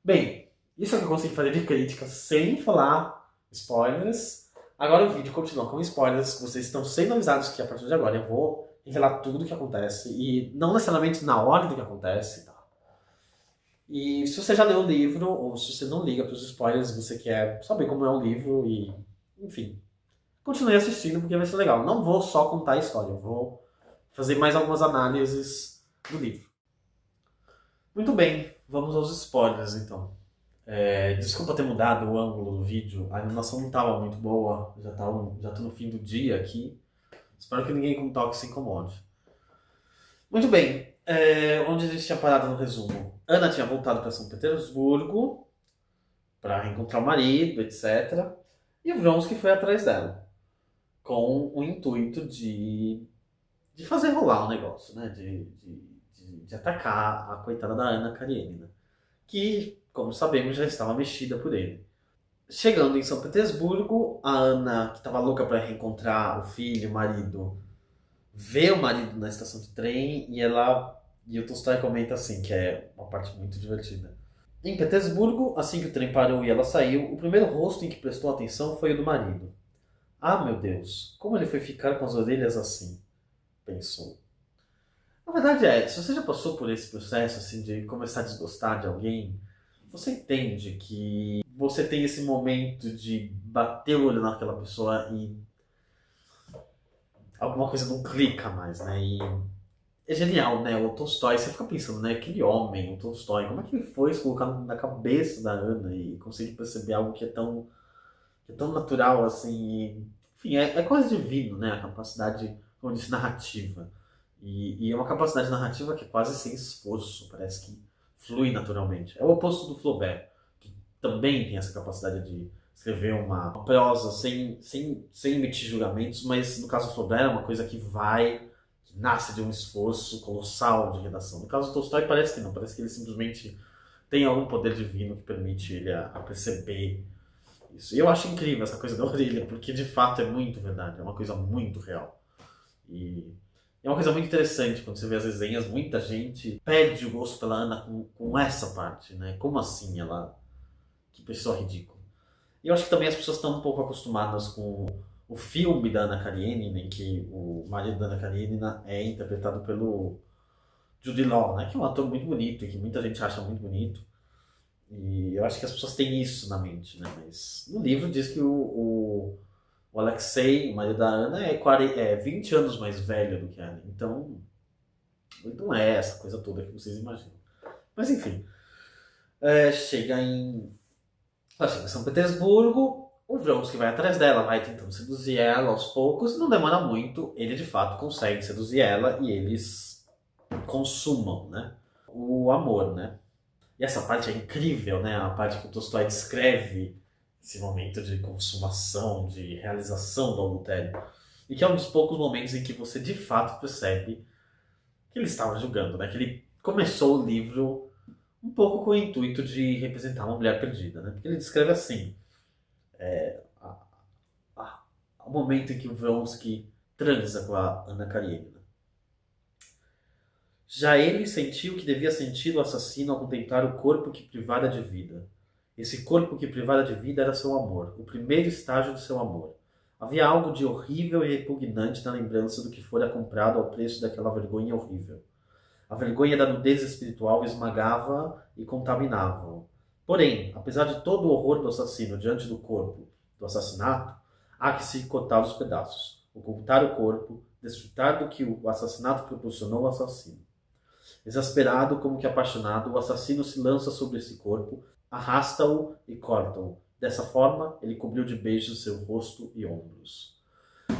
Bem, isso é o que eu consegui fazer de crítica sem falar spoilers. Agora o vídeo continua com spoilers. Vocês estão sendo avisados que a partir de agora eu vou revelar tudo o que acontece. E não necessariamente na ordem que acontece. Tá? E se você já leu o livro, ou se você não liga para os spoilers, você quer saber como é o livro e... enfim, continue assistindo porque vai ser legal. Não vou só contar a história, eu vou fazer mais algumas análises do livro. Muito bem, vamos aos spoilers então. Desculpa ter mudado o ângulo do vídeo, a animação não estava muito boa, já tô no fim do dia aqui. Espero que ninguém com toque se incomode. Muito bem, Onde a gente tinha parado no resumo? Ana tinha voltado para São Petersburgo para reencontrar o marido, etc. E o Vronsky foi atrás dela, com o intuito de fazer rolar o negócio, né? De atacar a coitada da Ana Karenina, que, como sabemos, já estava mexida por ele. Chegando em São Petersburgo, a Ana, que estava louca para reencontrar o filho, o marido, vê o marido na estação de trem e o Tolstói comenta assim, que é uma parte muito divertida. Em Petersburgo, assim que o trem parou e ela saiu, o primeiro rosto em que prestou atenção foi o do marido. Ah, meu Deus, como ele foi ficar com as orelhas assim? Pensou. A verdade é, se você já passou por esse processo assim de começar a desgostar de alguém, você entende que você tem esse momento de bater o olho naquela pessoa e alguma coisa não clica mais, né? E é genial, né? O Tolstói, você fica pensando, né? Aquele homem, o Tolstói, como é que ele foi se colocar na cabeça da Ana e conseguir perceber algo que é tão natural assim? Enfim, é quase divino, né? A capacidade, como eu disse, narrativa. E é uma capacidade narrativa que é quase sem esforço, parece que flui naturalmente. É o oposto do Flaubert, que também tem essa capacidade de escrever uma prosa sem emitir julgamentos, mas no caso do Flaubert é uma coisa que nasce de um esforço colossal de redação. No caso do Tolstói parece que não, parece que ele simplesmente tem algum poder divino que permite ele a perceber isso. E eu acho incrível essa coisa da orelha, porque de fato é muito verdade, é uma coisa muito real. E é uma coisa muito interessante quando você vê as resenhas, muita gente perde o gosto pela Ana com essa parte, né? Como assim ela. Que pessoa ridícula. E eu acho que também as pessoas estão um pouco acostumadas com o filme da Ana Karenina, em que o marido da Ana Karenina é interpretado pelo Jude Law, né? Que é um ator muito bonito e que muita gente acha muito bonito. E eu acho que as pessoas têm isso na mente, né? Mas no livro diz que o Alexei, o marido da Ana, é 20 anos mais velho do que a Ana. Então, não é essa coisa toda que vocês imaginam. Mas enfim, ela chega em São Petersburgo, o Vronsky vai atrás dela, vai tentando seduzir ela aos poucos, não demora muito, ele de fato consegue seduzir ela e eles consumam, né? O amor, né? E essa parte é incrível, né? A parte que o Tolstói descreve esse momento de consumação, de realização do adultério. E que é um dos poucos momentos em que você de fato percebe que ele estava julgando, né? Que ele começou o livro um pouco com o intuito de representar uma mulher perdida, né? Porque ele descreve assim, a- o momento em que o Vronsky transa com a Ana Karenina. Já ele sentiu que devia sentir o assassino ao contemplar o corpo que privara de vida. Esse corpo que privara de vida era seu amor, o primeiro estágio do seu amor. Havia algo de horrível e repugnante na lembrança do que fora comprado ao preço daquela vergonha horrível. A vergonha da nudez espiritual esmagava e contaminava-o. Porém, apesar de todo o horror do assassino diante do corpo do assassinato, há que se cortar os pedaços, ocultar o corpo, desfrutar do que o assassinato proporcionou ao assassino. Exasperado como que apaixonado, o assassino se lança sobre esse corpo, arrasta-o e corta-o. Dessa forma, ele cobriu de beijos seu rosto e ombros.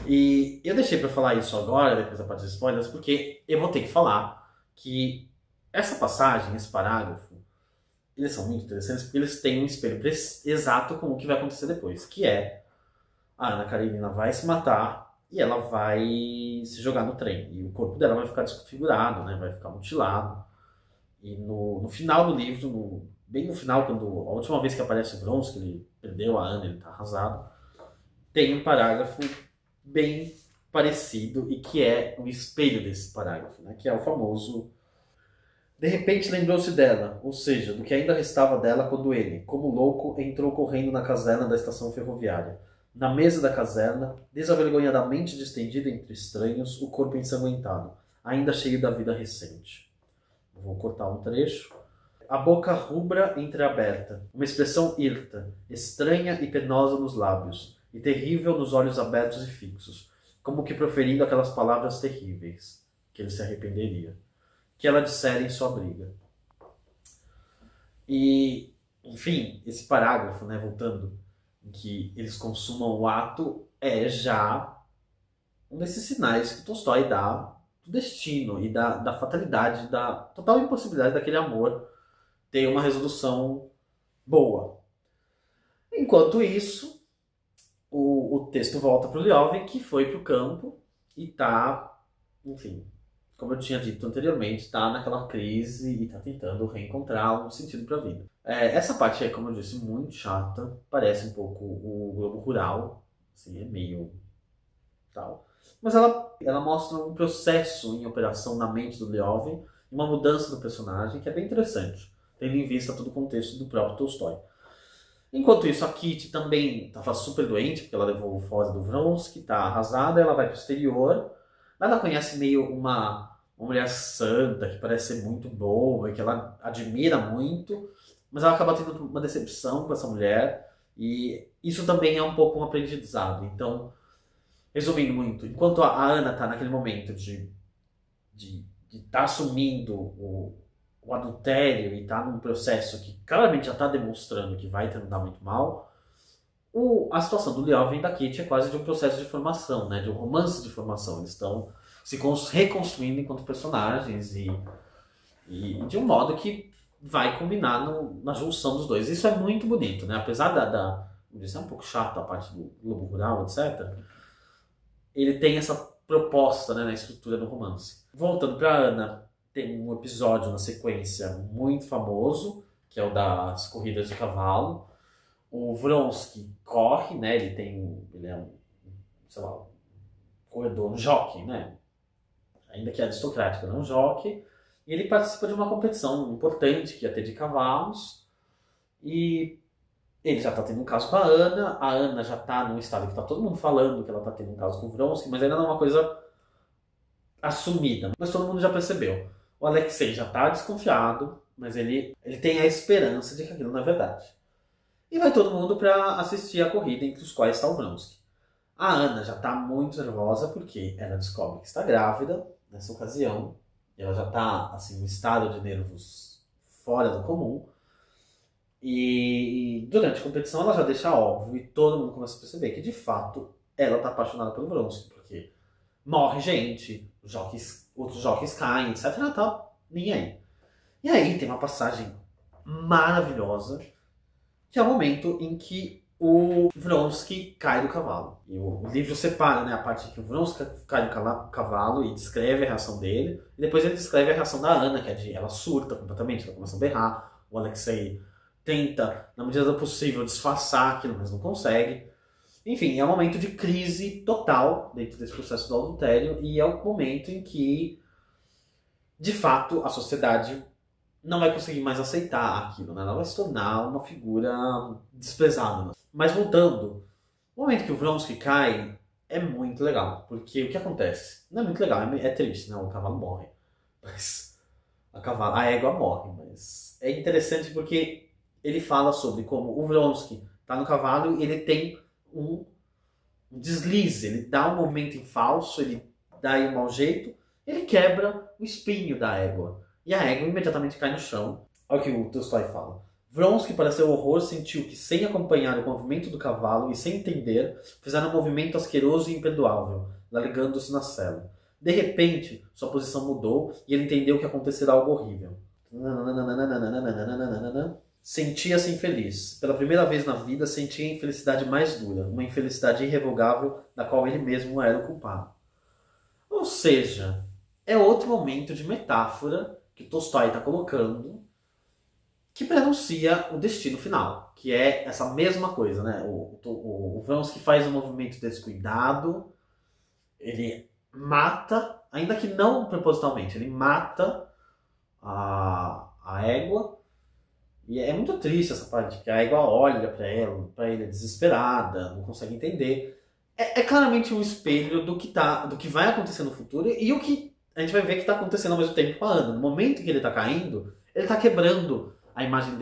E eu deixei para falar isso agora, depois da parte dos spoilers, porque eu vou ter que falar que essa passagem, esse parágrafo, eles são muito interessantes porque eles têm um espelho exato com o que vai acontecer depois, que é a Ana Karenina vai se matar e ela vai se jogar no trem. E o corpo dela vai ficar desconfigurado, né? Vai ficar mutilado. E no final do livro, bem no final, quando a última vez que aparece o Vronsky, ele perdeu a Ana, ele está arrasado, tem um parágrafo bem parecido e que é o espelho desse parágrafo, né? Que é o famoso: de repente lembrou-se dela, ou seja, do que ainda restava dela quando ele, como louco, entrou correndo na caserna da estação ferroviária. Na mesa da caserna, desavergonhadamente distendida entre estranhos, o corpo ensanguentado, ainda cheio da vida recente. Vou cortar um trecho. A boca rubra entreaberta, uma expressão hirta, estranha e penosa nos lábios, e terrível nos olhos abertos e fixos, como que proferindo aquelas palavras terríveis, que ele se arrependeria, que ela dissera em sua briga. E, enfim, esse parágrafo, né, voltando, em que eles consumam o ato, é já um desses sinais que Tolstói dá do destino e da fatalidade, da total impossibilidade daquele amor ter uma resolução boa. Enquanto isso, o texto volta para o Lioven, que foi para o campo e está, enfim, como eu tinha dito anteriormente, está naquela crise e está tentando reencontrar um sentido para a vida. Essa parte é, como eu disse, muito chata, parece um pouco o Globo Rural, assim, é meio tal. Mas ela mostra um processo em operação na mente do Lioven, uma mudança do personagem que é bem interessante, tendo em vista todo o contexto do próprio Tolstói. Enquanto isso, a Kitty também estava super doente, porque ela levou o Foz do Vronsky, está arrasada, ela vai para o exterior. Ela conhece meio uma mulher santa, que parece ser muito boa, e que ela admira muito, mas ela acaba tendo uma decepção com essa mulher, e isso também é um pouco um aprendizado. Então, resumindo muito, enquanto a Ana está naquele momento de estar assumindo o adultério e está num processo que claramente já está demonstrando que vai terminar muito mal, a situação do Lioven e da Kitty é quase de um processo de formação, né? De um romance de formação. Eles estão se reconstruindo enquanto personagens e de um modo que vai combinar na junção dos dois. Isso é muito bonito, né? Apesar isso é um pouco chato a parte do Globo Rural, etc. Ele tem essa proposta, né, na estrutura do romance. Voltando para Ana, tem um episódio na sequência muito famoso, que é o das corridas de cavalo. O Vronsky corre, né? Ele é sei lá, um corredor, um jockey, né? Ainda que aristocrático, não um jockey. E ele participa de uma competição importante que ia ter de cavalos. E ele já está tendo um caso com a Ana já está num estado que está todo mundo falando que ela está tendo um caso com o Vronsky, mas ainda não é uma coisa assumida. Mas todo mundo já percebeu. O Alexei já está desconfiado, mas ele tem a esperança de que aquilo não é verdade. E vai todo mundo para assistir a corrida, entre os quais está o Vronsky. A Ana já está muito nervosa porque ela descobre que está grávida nessa ocasião. Ela já está assim, em um estado de nervos fora do comum. E durante a competição ela já deixa óbvio e todo mundo começa a perceber que de fato ela está apaixonada pelo Vronsky, porque morre gente, outros jockeys caem, etc. Ela tá nem aí. E aí tem uma passagem maravilhosa, que é o momento em que o Vronsky cai do cavalo. E o livro separa, né, a parte em que o Vronsky cai do cavalo e descreve a reação dele, e depois ele descreve a reação da Ana, que é ela surta completamente, ela começa a berrar, o Alexei tenta, na medida do possível, disfarçar aquilo, mas não consegue. Enfim, é um momento de crise total dentro desse processo do adultério e é o momento em que, de fato, a sociedade não vai conseguir mais aceitar aquilo, né? Ela vai se tornar uma figura desprezada. Mas voltando, o momento que o Vronsky cai é muito legal, porque o que acontece? Não é muito legal, é triste, né? O cavalo morre, mas a égua morre, mas é interessante porque ele fala sobre como o Vronsky está no cavalo e ele tem um deslize, ele dá um movimento em falso, ele dá aí um mau jeito, ele quebra o espinho da égua. E a égua imediatamente cai no chão. Olha o que o Tolstói fala. Vronsky, para seu horror, sentiu que, sem acompanhar o movimento do cavalo e sem entender, fizeram um movimento asqueroso e imperdoável, largando-se na cela. De repente, sua posição mudou e ele entendeu que acontecerá algo horrível. Sentia-se infeliz. Pela primeira vez na vida, sentia a infelicidade mais dura, uma infelicidade irrevogável da qual ele mesmo era o culpado. Ou seja, é outro momento de metáfora que Tolstói está colocando que prenuncia o destino final, que é essa mesma coisa, né? O Vronsky faz um movimento descuidado, ele mata, ainda que não propositalmente, ele mata a égua. E é muito triste essa parte, porque a égua olha para ele desesperada, não consegue entender. É claramente um espelho do que vai acontecer no futuro e o que a gente vai ver que está acontecendo ao mesmo tempo com a Ana. No momento em que ele está caindo, ele está quebrando a imagem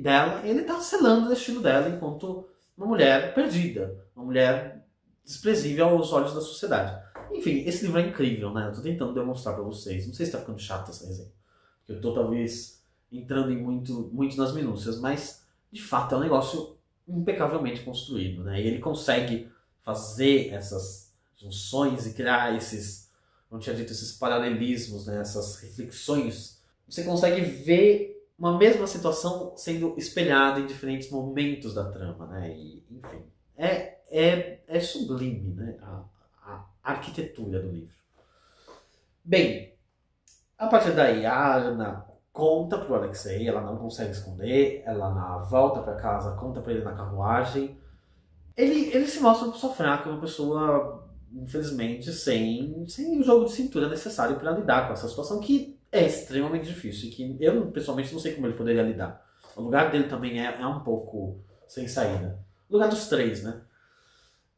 dela e ele está selando o destino dela enquanto uma mulher perdida, uma mulher desprezível aos olhos da sociedade. Enfim, esse livro é incrível, né? Eu estou tentando demonstrar para vocês. Não sei se está ficando chato essa resenha, porque eu estou talvez entrando em muito nas minúcias, mas de fato é um negócio impecavelmente construído, né? E ele consegue fazer essas junções e criar esses não tinha dito esses paralelismos, né, essas reflexões, você consegue ver uma mesma situação sendo espelhada em diferentes momentos da trama, né? E, enfim, é sublime, né, a arquitetura do livro. Bem, a partir daí a Ana conta pro Alexei, ela não consegue esconder, ela na volta para casa conta para ele na carruagem. Ele se mostra uma pessoa fraca, uma pessoa, infelizmente, sem o jogo de cintura necessário para lidar com essa situação que é extremamente difícil e que eu, pessoalmente, não sei como ele poderia lidar. O lugar dele também é um pouco sem saída. O lugar dos três, né?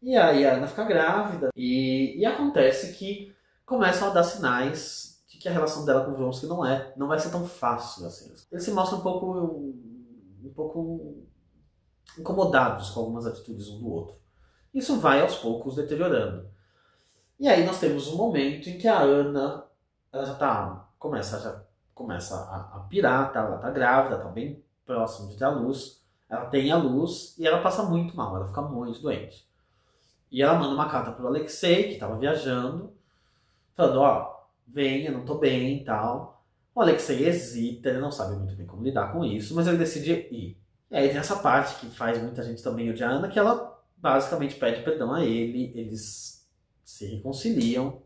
E aí a Ana fica grávida e acontece que começam a dar sinais de que a relação dela com o Vronsky não vai ser tão fácil assim. Ele se mostra um pouco incomodados com algumas atitudes um do outro. Isso vai aos poucos deteriorando. E aí nós temos um momento em que a Ana ela começa a pirar, tá? Ela tá grávida, tá bem próximo de ter a luz. Ela tem a luz e ela passa muito mal, ela fica muito doente. E ela manda uma carta pro Alexei, que estava viajando, falando, ó, venha, não tô bem e tal. O Alexei hesita, ele não sabe muito bem como lidar com isso, mas ele decide ir. E aí tem essa parte que faz muita gente também odiar a Ana, que ela basicamente pede perdão a ele, eles se reconciliam.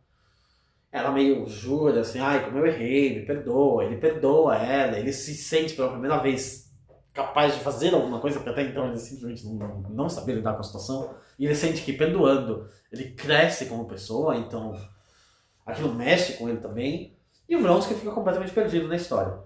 Ela meio jura assim, ai, como eu errei, me perdoa. Ele perdoa ela, ele se sente pela primeira vez capaz de fazer alguma coisa, porque até então ele simplesmente não sabia lidar com a situação. E ele sente que perdoando, ele cresce como pessoa, então aquilo mexe com ele também. E o Vronsky fica completamente perdido na história.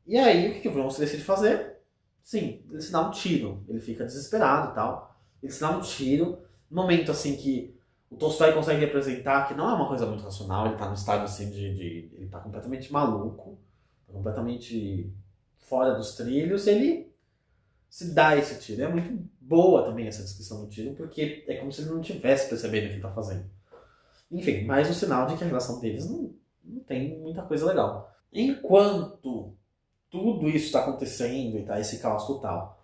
E aí, o que o Vronsky decide fazer? Sim, ele se dá um tiro. Ele fica desesperado e tal. Ele se dá um tiro. No momento assim que o Tolstói consegue representar que não é uma coisa muito racional, ele tá num estado assim ele tá completamente maluco, tá completamente fora dos trilhos, ele se dá esse tiro. É muito boa também essa descrição do tiro, porque é como se ele não tivesse percebendo o que ele tá fazendo. Enfim, mais um sinal de que a relação deles não tem muita coisa legal. Enquanto tudo isso está acontecendo e tá esse caos total,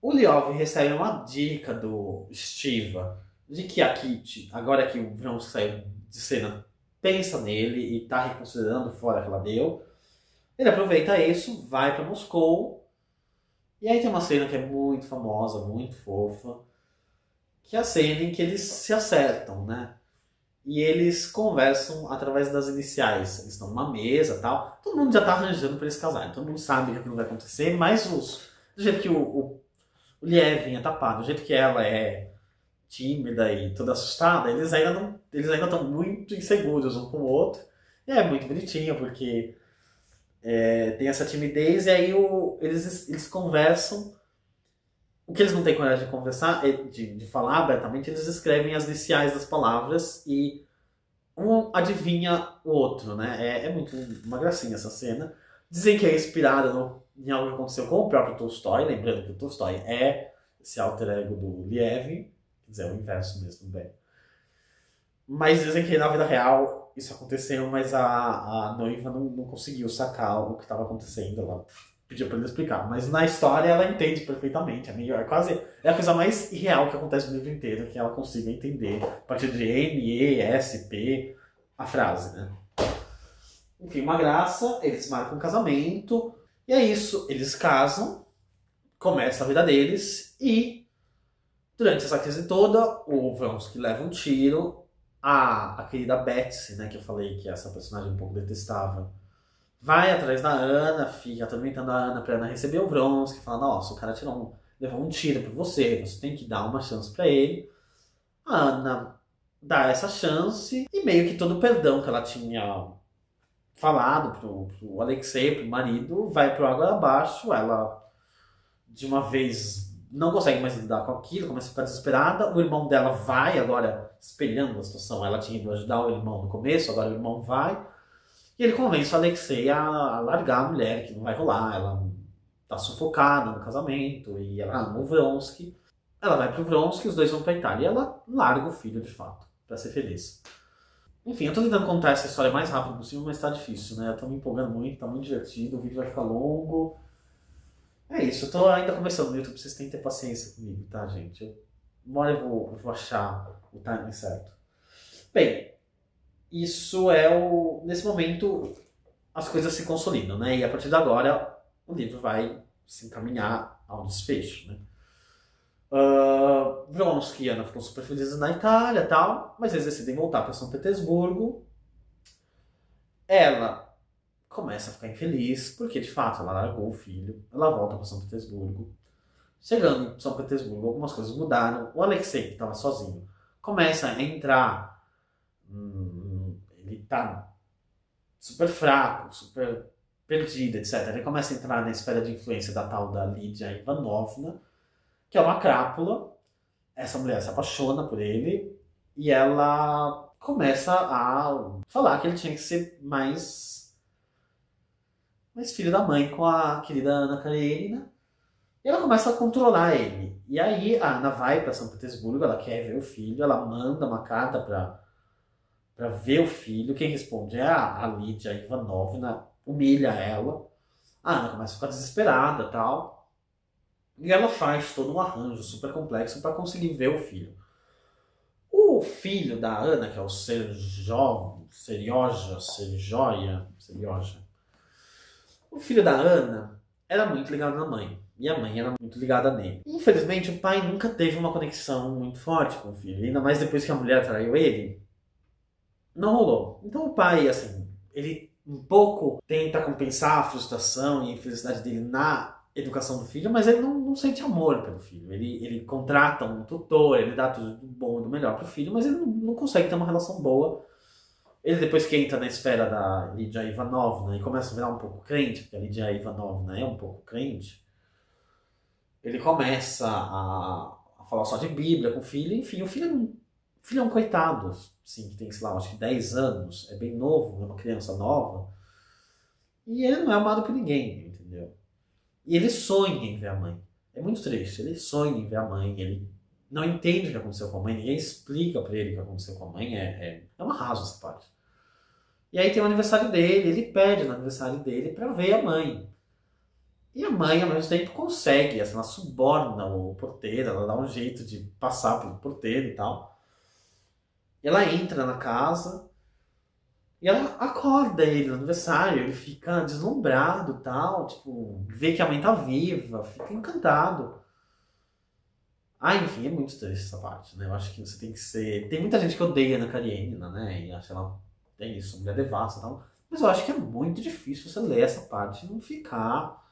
o Lyov recebe uma dica do Stiva de que a Kitty, agora que o Vronsky saiu de cena, pensa nele e tá reconsiderando fora que ela deu. Ele aproveita isso, vai para Moscou. E aí tem uma cena que é muito famosa, muito fofa, que é a cena em que eles se acertam, né? E eles conversam através das iniciais. Eles estão numa mesa e tal. Todo mundo já tá arranjando para eles casarem. Todo mundo sabe que aquilo vai acontecer, mas do jeito que o Lievin é tapado, do jeito que ela é tímida e toda assustada, eles ainda estão muito inseguros um com o outro. E é muito bonitinho, porque tem essa timidez, e aí eles conversam. O que eles não têm coragem de conversar, de falar abertamente, eles escrevem as iniciais das palavras e um adivinha o outro, né? É muito uma gracinha essa cena. Dizem que é inspirada em algo que aconteceu com o próprio Tolstói, lembrando que o Tolstói é esse alter ego do Lievin, quer dizer, é o inverso mesmo, bem. Mas dizem que na vida real isso aconteceu, mas a noiva não conseguiu sacar o que estava acontecendo. Ela pediu para ele explicar, mas na história ela entende perfeitamente. É a coisa mais irreal que acontece no livro inteiro, que ela consiga entender a partir de N, E, S, P, a frase, né? Enfim, uma graça, eles marcam um casamento, e é isso, eles casam, começa a vida deles, e durante essa crise toda, o Vronsky leva um tiro, a querida Betsy, né, que eu falei que essa personagem um pouco detestável, vai atrás da Ana, fica atormentando a Ana pra Ana receber o Vronsky, fala, nossa, o cara levou um tiro pra você tem que dar uma chance pra ele. A Ana dá essa chance, e meio que todo o perdão que ela tinha falado pro Alexei, pro marido, vai pro água abaixo. Ela, de uma vez, não consegue mais lidar com aquilo, começa a ficar desesperada. O irmão dela vai, agora espelhando a situação, ela tinha ido ajudar o irmão no começo, agora o irmão vai. E ele convence o Alexei a largar a mulher, que não vai rolar, ela tá sufocada no casamento, e ela ama o Vronsky. Ela vai pro Vronsky, os dois vão pra Itália, e ela larga o filho de fato, pra ser feliz. Enfim, eu tô tentando contar essa história o mais rápido possível, mas tá difícil, né? Eu tô me empolgando muito, tá muito divertido, o vídeo vai ficar longo. É isso, eu tô ainda começando no YouTube, vocês têm que ter paciência comigo, tá, gente? Uma hora eu vou achar o timing certo. Bem, isso nesse momento as coisas se consolidam, né? E a partir de agora o livro vai se encaminhar ao desfecho, né? Vronsky e Ana ficam super felizes na Itália e tal, mas eles decidem voltar para São Petersburgo. Ela começa a ficar infeliz, porque de fato ela largou o filho, ela volta para São Petersburgo. Chegando em São Petersburgo, algumas coisas mudaram. O Alexei, que estava sozinho, começa a entrar. Ele tá super fraco, super perdido, etc. Ele começa a entrar na esfera de influência da tal da Lídia Ivanovna, que é uma crápula. Essa mulher se apaixona por ele e ela começa a falar que ele tinha que ser mais filho da mãe com a querida Anna Karenina. E ela começa a controlar ele. E aí a Ana vai para São Petersburgo, ela quer ver o filho, ela manda uma carta para ver o filho. Quem responde é a Lídia Ivanovna, humilha ela. A Ana começa a ficar desesperada e tal. E ela faz todo um arranjo super complexo para conseguir ver o filho. O filho da Ana, que é o Serioja, o filho da Ana era muito ligado na mãe. E a mãe era muito ligada nele. Infelizmente, o pai nunca teve uma conexão muito forte com o filho. Ainda mais depois que a mulher traiu ele, não rolou. Então o pai, assim, ele um pouco tenta compensar a frustração e a infelicidade dele na educação do filho, mas ele não sente amor pelo filho. Ele contrata um tutor, ele dá tudo do bom e do melhor pro filho, mas ele não consegue ter uma relação boa. Ele, depois que entra na esfera da Lídia Ivanovna e começa a virar um pouco crente, porque a Lídia Ivanovna é um pouco crente, ele começa a falar só de Bíblia com o filho. Enfim, o filho é um coitado, assim, que tem, sei lá, acho que 10 anos, é bem novo, é uma criança nova, e ele não é amado por ninguém, entendeu? E ele sonha em ver a mãe. É muito triste, ele sonha em ver a mãe, ele não entende o que aconteceu com a mãe, ninguém explica pra ele o que aconteceu com a mãe, é uma arraso essa parte. E aí tem o aniversário dele, ele pede no aniversário dele pra ver a mãe. E a mãe, ao mesmo tempo, consegue, assim, ela suborna o porteiro, ela dá um jeito de passar pelo porteiro e tal. E ela entra na casa e ela acorda ele no aniversário, ele fica deslumbrado e tal, tipo, vê que a mãe tá viva, fica encantado. Enfim, é muito triste essa parte, né? Eu acho que você tem que ser... Tem muita gente que odeia a Anna Karenina, né? E acha ela, tem isso, mulher devassa e tal. Mas eu acho que é muito difícil você ler essa parte e não ficar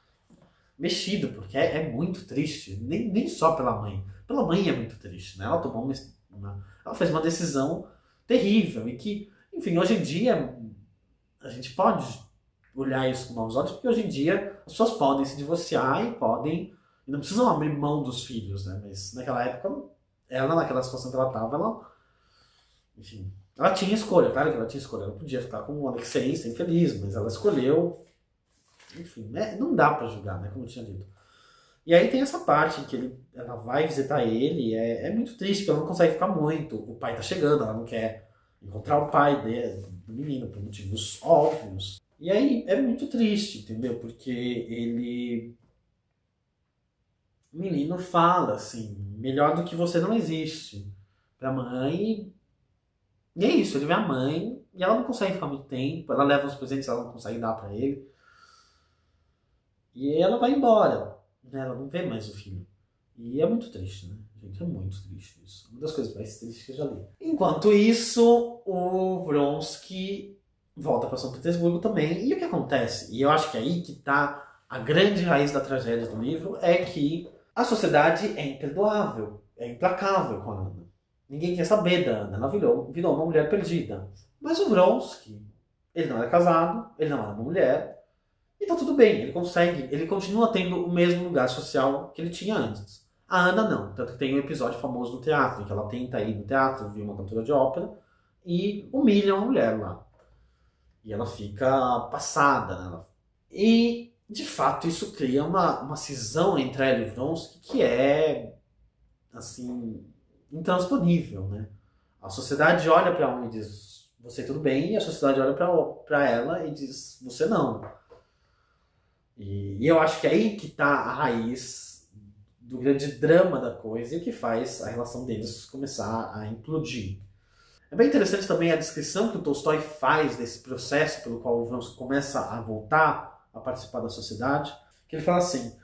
mexido, porque é muito triste. Nem só pela mãe. Pela mãe é muito triste, né? Ela tomou ela fez uma decisão terrível e que, enfim, hoje em dia a gente pode olhar isso com maus olhos, porque hoje em dia as pessoas podem se divorciar e não precisam abrir mão dos filhos, né? Mas naquela época, ela, naquela situação que ela estava, enfim, ela tinha escolha, claro que ela tinha escolha, ela podia ficar com o Alexei, ser infeliz, mas ela escolheu, enfim, né? Não dá pra julgar, né? Como eu tinha dito. E aí tem essa parte em que ela vai visitar ele, é muito triste, porque ela não consegue ficar muito. O pai tá chegando, ela não quer encontrar o pai do menino, por motivos óbvios. E aí é muito triste, entendeu? Porque o menino fala assim, melhor do que você não existe pra mãe. E é isso, ele vê a mãe e ela não consegue ficar muito tempo, ela leva os presentes, ela não consegue dar pra ele. E aí ela vai embora, né? Ela não vê mais o filho. E é muito triste, né? Gente, é muito triste isso. Uma das coisas mais tristes que eu já li. Enquanto isso, o Vronsky volta para São Petersburgo também. E o que acontece? E eu acho que é aí que tá a grande raiz da tragédia do livro, é que a sociedade é imperdoável, é implacável com a Ana. Ninguém quer saber da Ana, ela virou uma mulher perdida. Mas o Vronsky, ele não era casado, ele não era uma mulher, então tudo bem, ele continua tendo o mesmo lugar social que ele tinha antes. A Ana não, tanto que tem um episódio famoso do teatro, em que ela tenta ir no teatro, ver uma cantora de ópera, e humilha uma mulher lá. E ela fica passada, né? E, de fato, isso cria uma cisão entre ela e Vronsky que é, assim, intransponível, né? A sociedade olha para um e diz, você tudo bem, e a sociedade olha para ela e diz, você não. E eu acho que é aí que está a raiz do grande drama da coisa e o que faz a relação deles começar a implodir. É bem interessante também a descrição que o Tolstói faz desse processo pelo qual o Vronsky começa a voltar a participar da sociedade, que ele fala assim: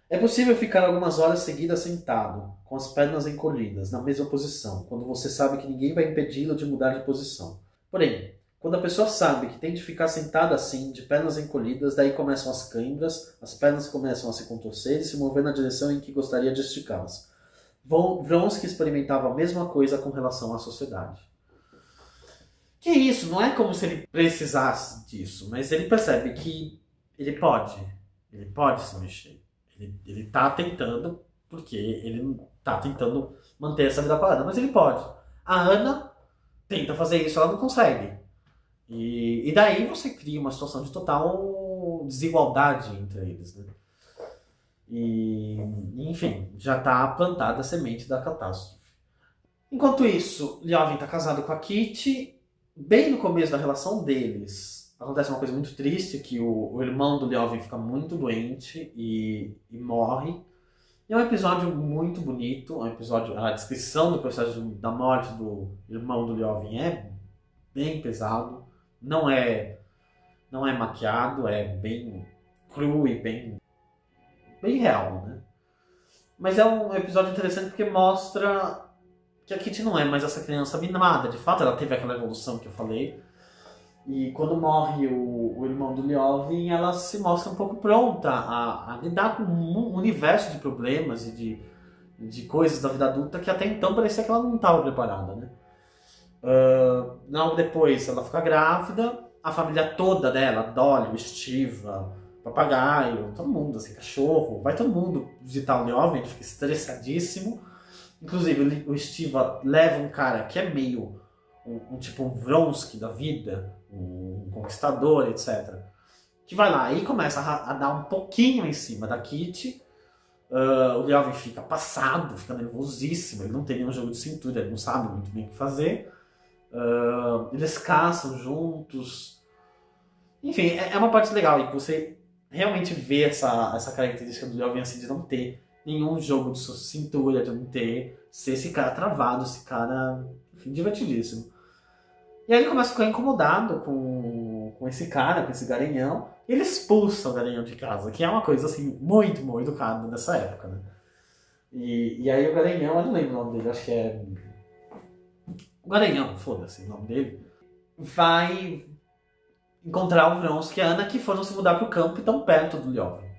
é possível ficar algumas horas seguidas sentado, com as pernas encolhidas, na mesma posição, quando você sabe que ninguém vai impedi-lo de mudar de posição. Porém, quando a pessoa sabe que tem de ficar sentada assim, de pernas encolhidas, daí começam as câimbras, as pernas começam a se contorcer e se mover na direção em que gostaria de esticá-las. Vronsky experimentava a mesma coisa com relação à sociedade. Que isso, não é como se ele precisasse disso, mas ele percebe que ele pode se mexer. Ele tá tentando, porque ele tá tentando manter essa vida parada, mas ele pode. A Ana tenta fazer isso, ela não consegue. E daí você cria uma situação de total desigualdade entre eles, né? E, enfim, já tá plantada a semente da catástrofe. Enquanto isso, Ljóvin tá casado com a Kitty. Bem no começo da relação deles, acontece uma coisa muito triste, que o irmão do Ljóvin fica muito doente e morre. E é um episódio muito bonito, a descrição do processo da morte do irmão do Ljóvin é bem pesado, não é maquiado, é bem cru e bem real, né? Mas é um episódio interessante porque mostra que a Kitty não é mais essa criança mimada. De fato, ela teve aquela evolução que eu falei. E quando morre o irmão do Ljóvin, ela se mostra um pouco pronta a lidar com um universo de problemas e de coisas da vida adulta que até então parecia que ela não estava preparada, né? Logo depois, ela fica grávida. A família toda dela, Dolly, o Stiva, papagaio, todo mundo, assim, cachorro, vai todo mundo visitar o Ljóvin, ele fica estressadíssimo. Inclusive, o Stiva leva um cara que é meio tipo um Vronsky da vida, um conquistador, etc. Que vai lá e começa a dar um pouquinho em cima da Kitty. O Ljóvin fica passado, fica nervosíssimo, ele não tem nenhum jogo de cintura, ele não sabe muito bem o que fazer. Eles caçam juntos. Enfim, é uma parte legal e você realmente vê essa característica do Ljóvin assim, de não ter nenhum jogo de cintura, de não ser esse cara travado, esse cara, enfim, divertidíssimo. E aí ele começa a ficar incomodado com esse cara, com esse garanhão, e ele expulsa o garanhão de casa, que é uma coisa assim, muito mal educada nessa época, né? E aí o garanhão, eu não lembro o nome dele, acho que é... O garanhão, foda-se o nome dele, vai encontrar o Vronsky e a Ana, que foram se mudar pro campo e estão perto do Ljóvin.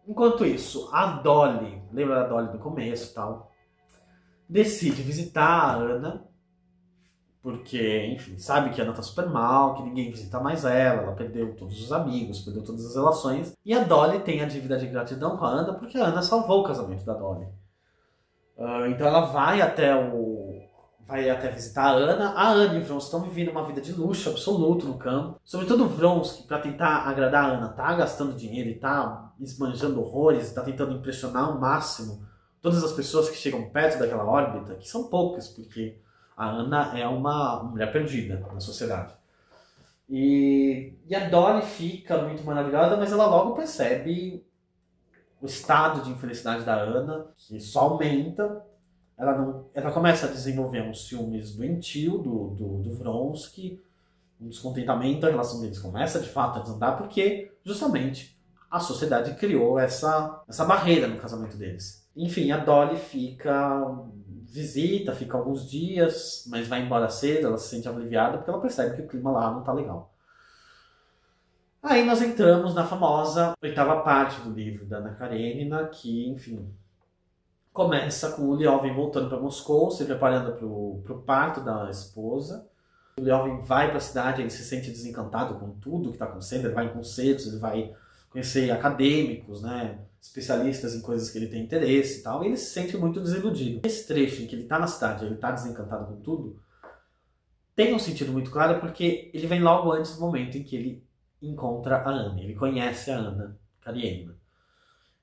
Enquanto isso, a Dolly, lembra da Dolly do começo e tal, decide visitar a Ana, porque, enfim, sabe que a Ana tá super mal, que ninguém visita mais ela perdeu todos os amigos, perdeu todas as relações, e a Dolly tem a dívida de gratidão com a Ana, porque a Ana salvou o casamento da Dolly. Então ela vai até visitar a Ana e o Vronsky estão vivendo uma vida de luxo absoluto no campo. Sobretudo o Vronsky, para tentar agradar a Ana, tá gastando dinheiro e tá esbanjando horrores, tá tentando impressionar ao máximo todas as pessoas que chegam perto daquela órbita, que são poucas, porque a Ana é uma mulher perdida na sociedade. E a Dolly fica muito maravilhosa, mas ela logo percebe o estado de infelicidade da Ana, que só aumenta. Ela começa a desenvolver uns ciúmes doentio do Vronsky, um descontentamento, a relação deles começa de fato a desandar, porque justamente a sociedade criou essa barreira no casamento deles. Enfim, a Dolly visita, fica alguns dias, mas vai embora cedo, ela se sente aliviada porque ela percebe que o clima lá não tá legal. Aí nós entramos na famosa 8ª parte do livro da Anna Karenina, que, enfim, começa com o Ljóvin voltando para Moscou, se preparando para o parto da esposa. O Ljóvin vai para a cidade, ele se sente desencantado com tudo que está acontecendo, ele vai em concertos, ele vai conhecer acadêmicos, né, especialistas em coisas que ele tem interesse e tal, e ele se sente muito desiludido. Esse trecho em que ele está na cidade, ele está desencantado com tudo, tem um sentido muito claro porque ele vem logo antes do momento em que ele encontra a Ana, ele conhece a Anna Karenina.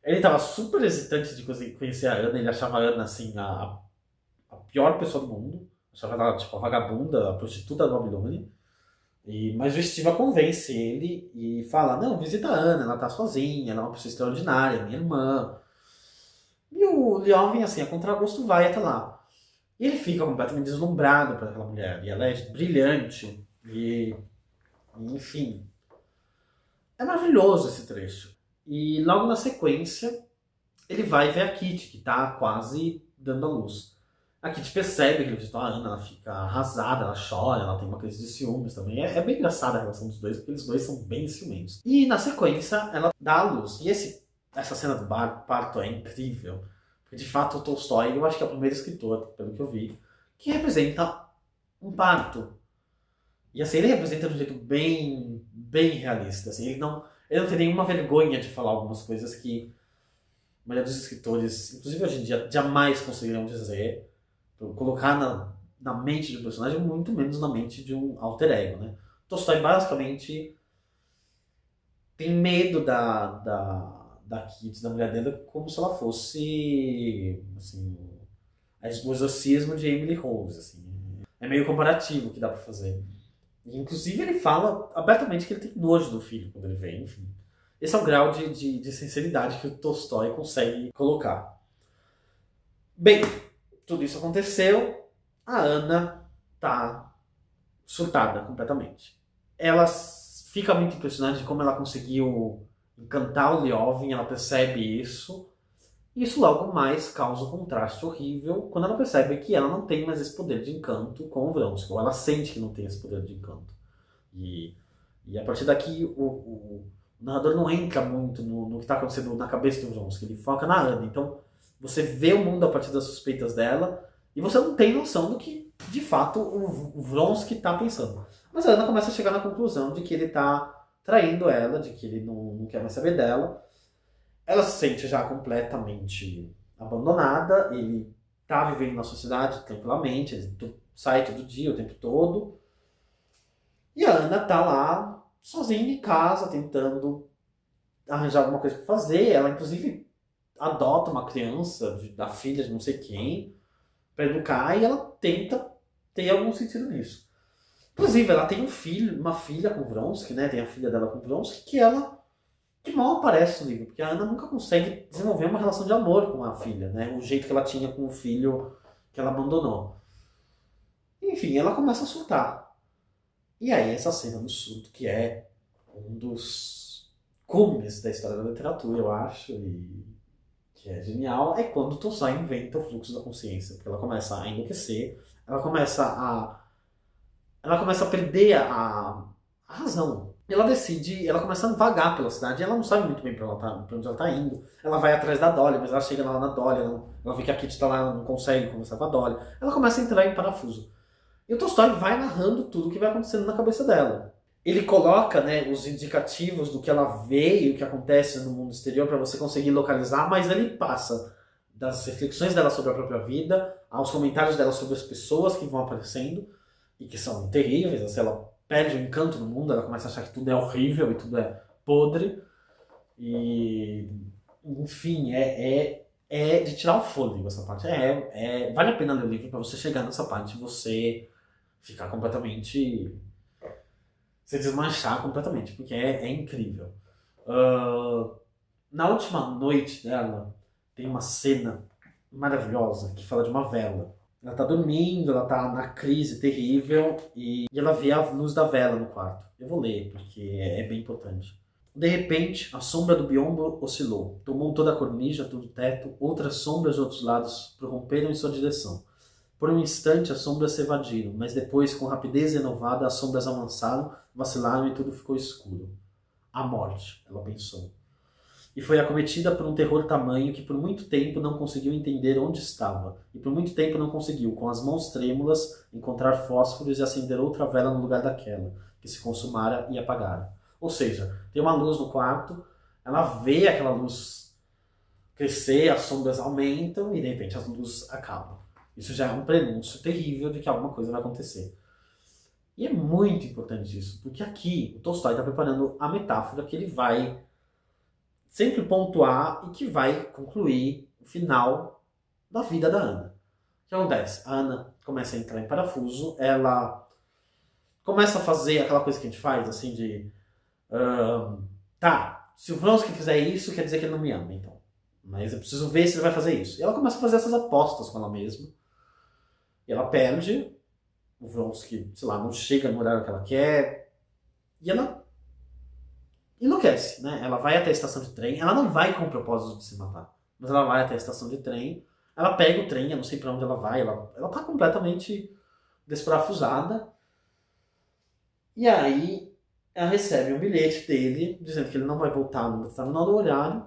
Ele estava super hesitante de conhecer a Ana, ele achava a Ana assim, a pior pessoa do mundo, achava ela tipo a vagabunda, a prostituta da Babilônia. Mas o Stiva convence ele e fala: não, visita a Ana, ela tá sozinha, ela é uma pessoa extraordinária, minha irmã. E o Ljóvin, assim, a contragosto vai até lá. E ele fica completamente deslumbrado por aquela mulher. E ela é brilhante. E, enfim, é maravilhoso esse trecho. E logo na sequência, ele vai ver a Kitty, que tá quase dando à luz. A Kitty percebe que ele visitou a Ana, ela fica arrasada, ela chora, ela tem uma crise de ciúmes também. É bem engraçada a relação dos dois, porque eles dois são bem ciumentos. E na sequência, ela dá à luz. E essa cena do parto é incrível. Porque de fato o Tolstói, eu acho que é o primeiro escritor, pelo que eu vi, que representa um parto. E assim, ele representa de um jeito bem realista. Assim, ele não tem nenhuma vergonha de falar algumas coisas que a maioria dos escritores, inclusive hoje em dia, jamais conseguiriam dizer. Colocar na mente de um personagem, muito menos na mente de um alter ego, né? Tolstói basicamente tem medo da Kitty, da mulher dele, como se ela fosse, assim, o exorcismo de Emily Rose, assim. É meio comparativo que dá pra fazer. E, inclusive ele fala abertamente que ele tem nojo do filho quando ele vem, enfim. Esse é o grau de sinceridade que o Tolstói consegue colocar. Bem, tudo isso aconteceu, a Ana tá surtada completamente. Ela fica muito impressionada de como ela conseguiu encantar o Leoven, ela percebe isso. E isso logo mais causa um contraste horrível quando ela percebe que ela não tem mais esse poder de encanto com o Vronsky, ou ela sente que não tem esse poder de encanto. E a partir daqui o narrador não entra muito no que está acontecendo na cabeça do Vronsky, ele foca na Ana. Então você vê o mundo a partir das suspeitas dela e você não tem noção do que, de fato, o Vronsky está pensando. Mas a Ana começa a chegar na conclusão de que ele está traindo ela, de que ele não quer mais saber dela. Ela se sente já completamente abandonada, ele está vivendo na sociedade tranquilamente, ele sai todo dia, o tempo todo. E a Ana está lá, sozinha em casa, tentando arranjar alguma coisa para fazer. Ela, inclusive, adota uma criança da filha de não sei quem para educar e ela tenta ter algum sentido nisso. Inclusive, ela tem uma filha com Vronsky, né? Tem a filha dela com Vronsky, que mal aparece no livro, porque a Ana nunca consegue desenvolver uma relação de amor com a filha, né? O jeito que ela tinha com o filho que ela abandonou. Enfim, ela começa a surtar. E aí essa cena do surto, que é um dos cumes da história da literatura, eu acho, e que é genial, é quando Tolstói inventa o fluxo da consciência, porque ela começa a enlouquecer, ela começa a perder a razão. E ela começa a vagar pela cidade, e ela não sabe muito bem pra onde ela tá indo. Ela vai atrás da Dolly, mas ela chega lá na Dolly, ela vê que a Kitty tá lá, ela não consegue conversar com a Dolly. Ela começa a entrar em parafuso. E o Tolstói vai narrando tudo o que vai acontecendo na cabeça dela. Ele coloca, né, os indicativos do que ela vê e o que acontece no mundo exterior para você conseguir localizar, mas ele passa das reflexões dela sobre a própria vida, aos comentários dela sobre as pessoas que vão aparecendo e que são terríveis. Assim, ela perde o encanto no mundo, ela começa a achar que tudo é horrível e tudo é podre. E, enfim, é de tirar o fôlego essa parte. Vale a pena ler o livro para você chegar nessa parte e você ficar completamente... se desmanchar completamente, porque é incrível. Na última noite dela, tem uma cena maravilhosa que fala de uma vela. Ela tá dormindo, ela tá na crise terrível e ela vê a luz da vela no quarto. Eu vou ler, porque é bem importante. De repente, a sombra do biombo oscilou. Tomou toda a cornija, todo o teto, outras sombras de outros lados prorromperam em sua direção. Por um instante, as sombras se evadiram, mas depois, com rapidez renovada, as sombras avançaram, vacilaram e tudo ficou escuro. A morte, ela pensou. E foi acometida por um terror tamanho que por muito tempo não conseguiu entender onde estava, e por muito tempo não conseguiu, com as mãos trêmulas, encontrar fósforos e acender outra vela no lugar daquela, que se consumara e apagara. Ou seja, tem uma luz no quarto, ela vê aquela luz crescer, as sombras aumentam e de repente as luzes acabam. Isso já é um prenúncio terrível de que alguma coisa vai acontecer. E é muito importante isso, porque aqui o Tolstói está preparando a metáfora que ele vai sempre pontuar e que vai concluir o final da vida da Ana. O que acontece? A Ana começa a entrar em parafuso, ela começa a fazer aquela coisa que a gente faz, assim, de... tá, se o Vronsky fizer isso, quer dizer que ele não me ama, então. Mas eu preciso ver se ele vai fazer isso. E ela começa a fazer essas apostas com ela mesma. E ela perde, o Vronsky, sei lá, não chega no horário que ela quer, e ela enlouquece, né? Ela vai até a estação de trem, ela não vai com o propósito de se matar, mas ela vai até a estação de trem, ela pega o trem, eu não sei pra onde ela vai, ela tá completamente desparafusada, e aí ela recebe um bilhete dele, dizendo que ele não vai voltar no determinado horário,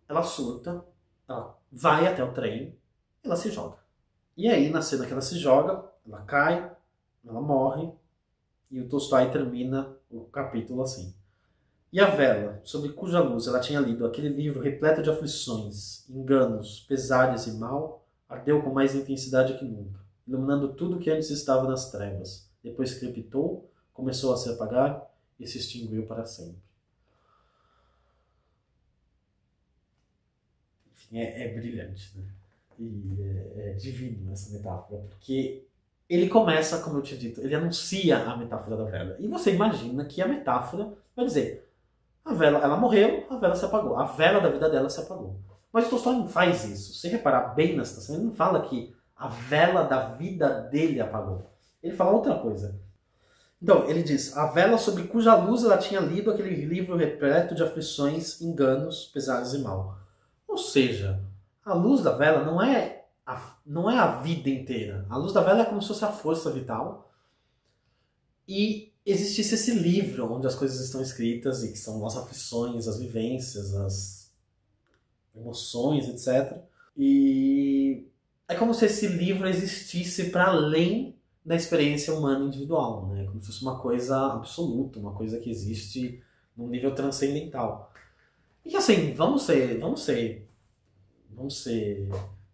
ela surta, ela vai até o trem, ela se joga. E aí, na cena que ela se joga, ela cai, ela morre, e o Tolstói termina o capítulo assim. E a vela, sobre cuja luz ela tinha lido aquele livro repleto de aflições, enganos, pesares e mal, ardeu com mais intensidade que nunca, iluminando tudo que antes estava nas trevas. Depois crepitou, começou a se apagar e se extinguiu para sempre. Enfim, é brilhante, né? E é divino essa metáfora, porque ele começa, como eu tinha dito, ele anuncia a metáfora da vela. E você imagina que a metáfora vai dizer: a vela, ela morreu, a vela se apagou. A vela da vida dela se apagou. Mas o Tolstói não faz isso. Se reparar bem na citação, ele não fala que a vela da vida dele apagou. Ele fala outra coisa. Então, ele diz: a vela sobre cuja luz ela tinha lido aquele livro repleto de aflições, enganos, pesares e mal. Ou seja, a luz da vela não é a vida inteira. A luz da vela é como se fosse a força vital. E existisse esse livro onde as coisas estão escritas e que são as aflições, as vivências, as emoções, etc. E é como se esse livro existisse para além da experiência humana individual, né? Como se fosse uma coisa absoluta, uma coisa que existe num nível transcendental. E assim, vamos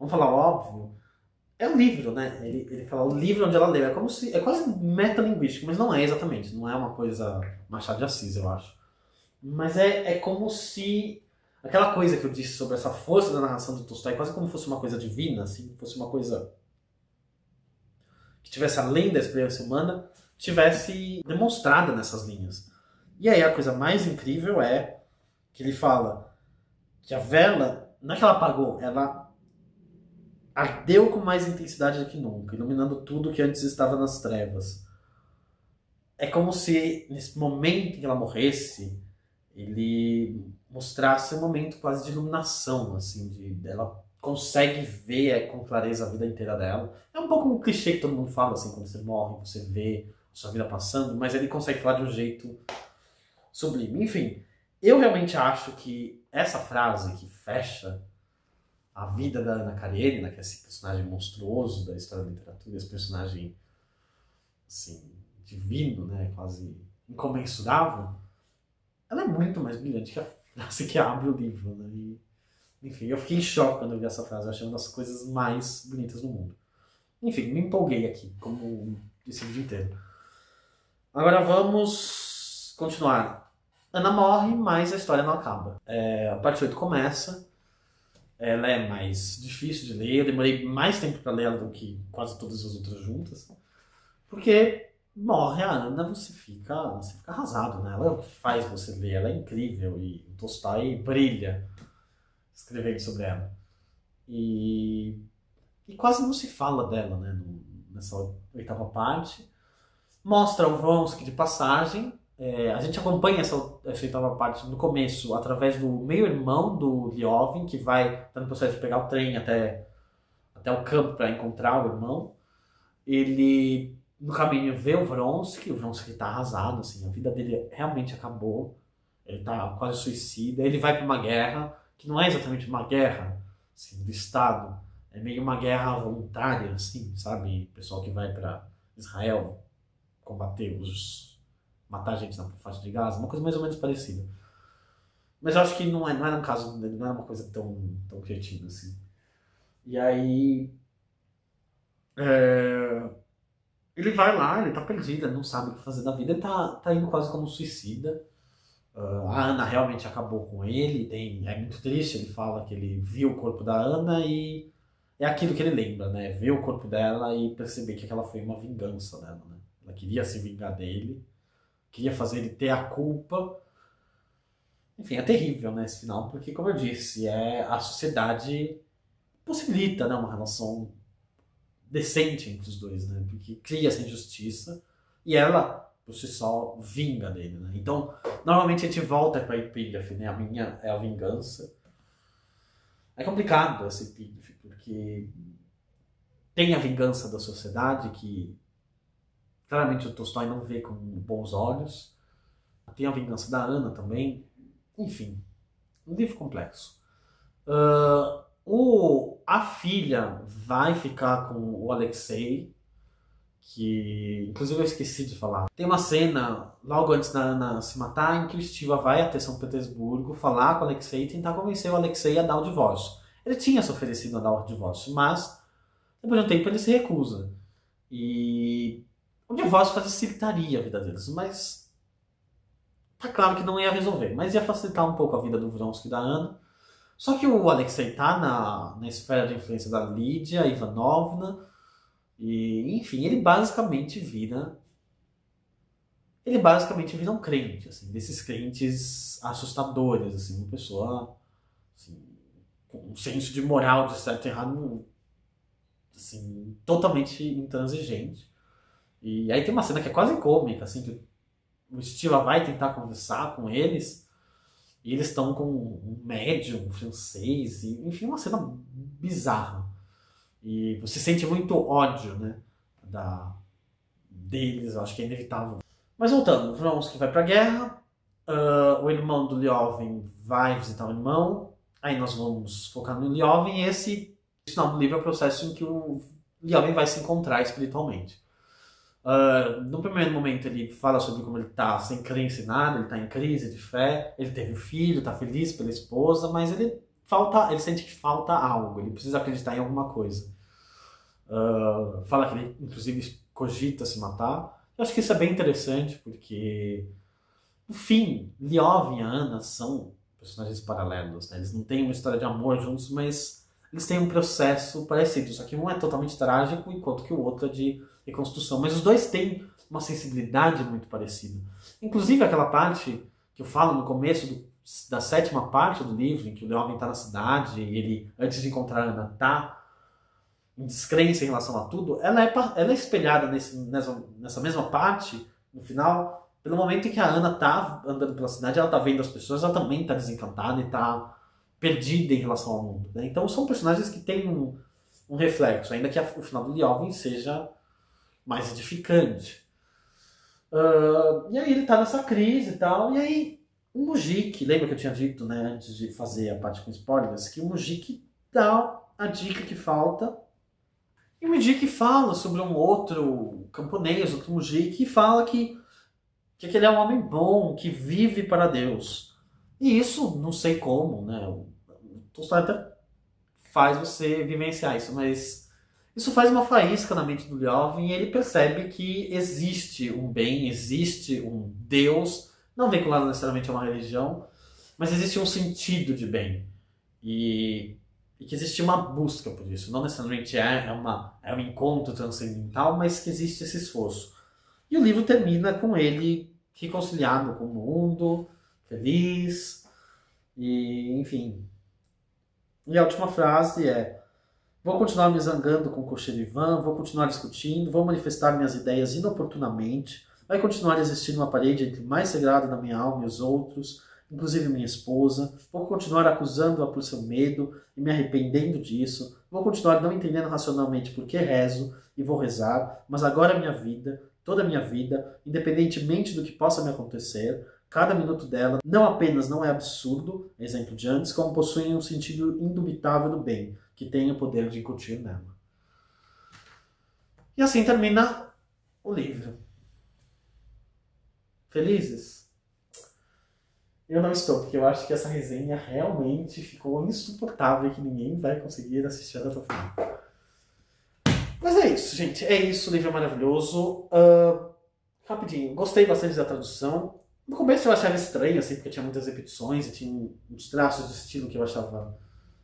falar óbvio. É um livro, né? Ele fala o livro onde ela leu. É como se. É quase metalinguístico, mas não é exatamente. Não é uma coisa Machado de Assis, eu acho. Mas é como se. Aquela coisa que eu disse sobre essa força da narração de Tolstói, quase como fosse uma coisa divina, assim, fosse uma coisa que tivesse além da experiência humana, tivesse demonstrada nessas linhas. E aí a coisa mais incrível é que ele fala que a vela, não é que ela apagou, ela ardeu com mais intensidade do que nunca, iluminando tudo que antes estava nas trevas. É como se, nesse momento em que ela morresse, ele mostrasse um momento quase de iluminação, assim, ela consegue ver com clareza a vida inteira dela. É um pouco um clichê que todo mundo fala, assim, quando você morre, você vê a sua vida passando, mas ele consegue falar de um jeito sublime. Enfim, eu realmente acho que essa frase que fecha a vida da Anna Karenina, que é esse personagem monstruoso da história da literatura, esse personagem, assim, divino, né, quase incomensurável, ela é muito mais brilhante que a frase que abre o livro, né? E, enfim, eu fiquei em choque quando eu vi essa frase, eu achei uma das coisas mais bonitas do mundo. Enfim, me empolguei aqui, como disse o dia inteiro. Agora vamos continuar. Ana morre, mas a história não acaba. A parte 8 começa. Ela é mais difícil de ler. Eu demorei mais tempo para ler ela do que quase todas as outras juntas. Porque morre a Ana, você fica arrasado, né? Ela faz você ler, ela é incrível. E o Tolstói brilha escrevendo sobre ela. E quase não se fala dela, né? Nessa oitava parte. Mostra o Vronsky de passagem. A gente acompanha essa oitava parte no começo através do meio-irmão do Liovin, que vai no processo de pegar o trem até o campo para encontrar o irmão. Ele, no caminho, vê o Vronsky está arrasado, assim, a vida dele realmente acabou, ele está quase suicida. Ele vai para uma guerra, que não é exatamente uma guerra assim, do Estado, é meio uma guerra voluntária, assim, sabe? Pessoal que vai para Israel combater matar gente na faixa de Gaza, uma coisa mais ou menos parecida. Mas eu acho que não é um caso, não é uma coisa tão criativa assim. E aí ele vai lá, ele tá perdido, ele não sabe o que fazer da vida, ele tá indo quase como um suicida. A Ana realmente acabou com ele, é muito triste, ele fala que ele viu o corpo da Ana e é aquilo que ele lembra, né? Ver o corpo dela e perceber que aquela foi uma vingança dela, né? Ela queria se vingar dele, queria fazer ele ter a culpa. Enfim, é terrível, né, esse final, porque, como eu disse, a sociedade possibilita, né, uma relação decente entre os dois, né? Porque cria essa injustiça e ela, por si só, vinga dele, né? Então, normalmente a gente volta para a epígrafe, né? A minha é a vingança. É complicado essa epígrafe, porque tem a vingança da sociedade, que claramente o Tolstói não vê com bons olhos. Tem a vingança da Ana também. Enfim, um livro complexo. A filha vai ficar com o Alexei, que inclusive eu esqueci de falar. Tem uma cena, logo antes da Ana se matar, em que o Stiva vai até São Petersburgo falar com o Alexei e tentar convencer o Alexei a dar o divórcio. Ele tinha se oferecido a dar o divórcio, mas depois de um tempo ele se recusa. E o divórcio facilitaria a vida deles, mas tá claro que não ia resolver, mas ia facilitar um pouco a vida do Vronsky e da Ana. Só que o Alexei tá na esfera de influência da Lídia Ivanovna, e enfim, ele basicamente vira um crente, assim, desses crentes assustadores, assim, uma pessoa assim, com um senso de moral de certo e errado, assim, totalmente intransigente. E aí tem uma cena que é quase cômica, assim, que o Stiva vai tentar conversar com eles, e eles estão com um médium francês, e, enfim, uma cena bizarra. E você sente muito ódio, né, deles, eu acho que é inevitável. Mas voltando, o Vronsky vai pra guerra, o irmão do Lyovin vai visitar o irmão, aí nós vamos focar no Lyovin, e esse final do livro é o processo em que o Lyovin vai se encontrar espiritualmente. No primeiro momento ele fala sobre como ele está sem crença em nada, ele está em crise de fé, ele teve um filho, está feliz pela esposa, mas ele sente que falta algo, ele precisa acreditar em alguma coisa. Fala que ele inclusive cogita se matar. Eu acho que isso é bem interessante, porque no fim, Lyovin e a Ana são personagens paralelos, né? Eles não têm uma história de amor juntos, mas eles têm um processo parecido, só que um é totalmente trágico, enquanto que o outro é de reconstrução. Mas os dois têm uma sensibilidade muito parecida. Inclusive aquela parte que eu falo no começo da 7ª parte do livro, em que o Lyovin está na cidade e ele, antes de encontrar a Ana, está em descrença em relação a tudo, ela é espelhada nessa mesma parte, no final, pelo momento em que a Ana está andando pela cidade, ela está vendo as pessoas, ela também está desencantada e está perdida em relação ao mundo, né? Então são personagens que têm um reflexo, ainda que o final do Lyovin seja mais edificante. E aí ele tá nessa crise e tal, e aí o Mujik, lembra que eu tinha dito, né, antes de fazer a parte com spoilers, que o Mujik dá a dica que falta, e o Mujik fala sobre um outro camponês, outro Mujik, e fala que aquele é um homem bom, que vive para Deus. E isso, não sei como, né, o Tolstói até faz você vivenciar isso, mas isso faz uma faísca na mente do Lyovin e ele percebe que existe um bem, existe um Deus, não vinculado necessariamente a uma religião, mas existe um sentido de bem. E que existe uma busca por isso. Não necessariamente é um encontro transcendental, mas que existe esse esforço. E o livro termina com ele reconciliado com o mundo, feliz, e enfim. E a última frase é: vou continuar me zangando com o Kocherivan, vou continuar discutindo, vou manifestar minhas ideias inoportunamente, vai continuar a existir uma parede entre o mais sagrado da minha alma e os outros, inclusive minha esposa, vou continuar acusando-a por seu medo e me arrependendo disso, vou continuar não entendendo racionalmente por que rezo e vou rezar, mas agora a minha vida, toda a minha vida, independentemente do que possa me acontecer, cada minuto dela não apenas não é absurdo, exemplo de antes, como possui um sentido indubitável do bem, que tem o poder de incutir nela. E assim termina o livro. Felizes? Eu não estou, porque eu acho que essa resenha realmente ficou insuportável e que ninguém vai conseguir assistir até o final. Mas é isso, gente. É isso, o livro é maravilhoso. Rapidinho, gostei bastante da tradução. No começo eu achava estranho, assim, porque tinha muitas repetições e tinha uns traços de estilo que eu achava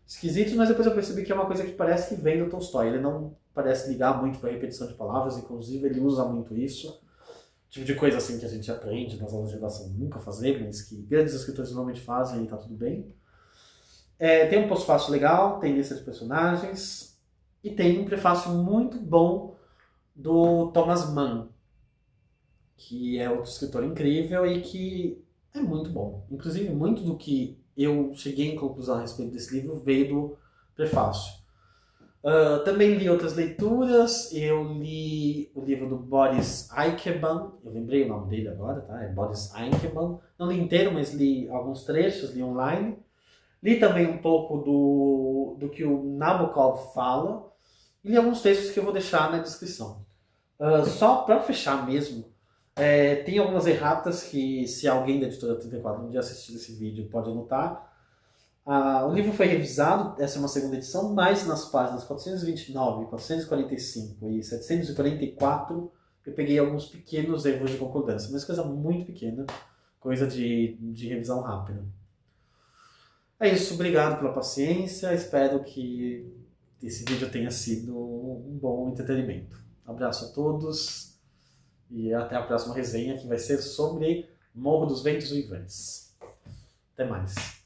esquisitos, mas depois eu percebi que é uma coisa que parece que vem do Tolstói. Ele não parece ligar muito para a repetição de palavras, inclusive ele usa muito isso. Tipo de coisa assim que a gente aprende nas aulas de redação nunca fazer, mas que grandes escritores normalmente fazem e tá tudo bem. Tem um pós-fácil legal, tem lista de personagens. E tem um prefácio muito bom do Thomas Mann, que é outro escritor incrível e que é muito bom. Inclusive, muito do que eu cheguei em conclusão a respeito desse livro veio do prefácio. Também li outras leituras. Eu li o livro do Boris Eikeman, eu lembrei o nome dele agora, tá? É Boris Eikeman. Não li inteiro, mas li alguns trechos, li online. Li também um pouco do que o Nabokov fala. E li alguns textos que eu vou deixar na descrição. Só para fechar mesmo, tem algumas erratas que, se alguém da Editora 34 um dia assistir esse vídeo, pode anotar. O livro foi revisado, essa é uma segunda edição, mas nas páginas 429, 445 e 744 eu peguei alguns pequenos erros de concordância, mas coisa muito pequena, coisa de revisão rápida. É isso, obrigado pela paciência, espero que esse vídeo tenha sido um bom entretenimento. Abraço a todos e até a próxima resenha, que vai ser sobre Morro dos Ventos Uivantes. Até mais.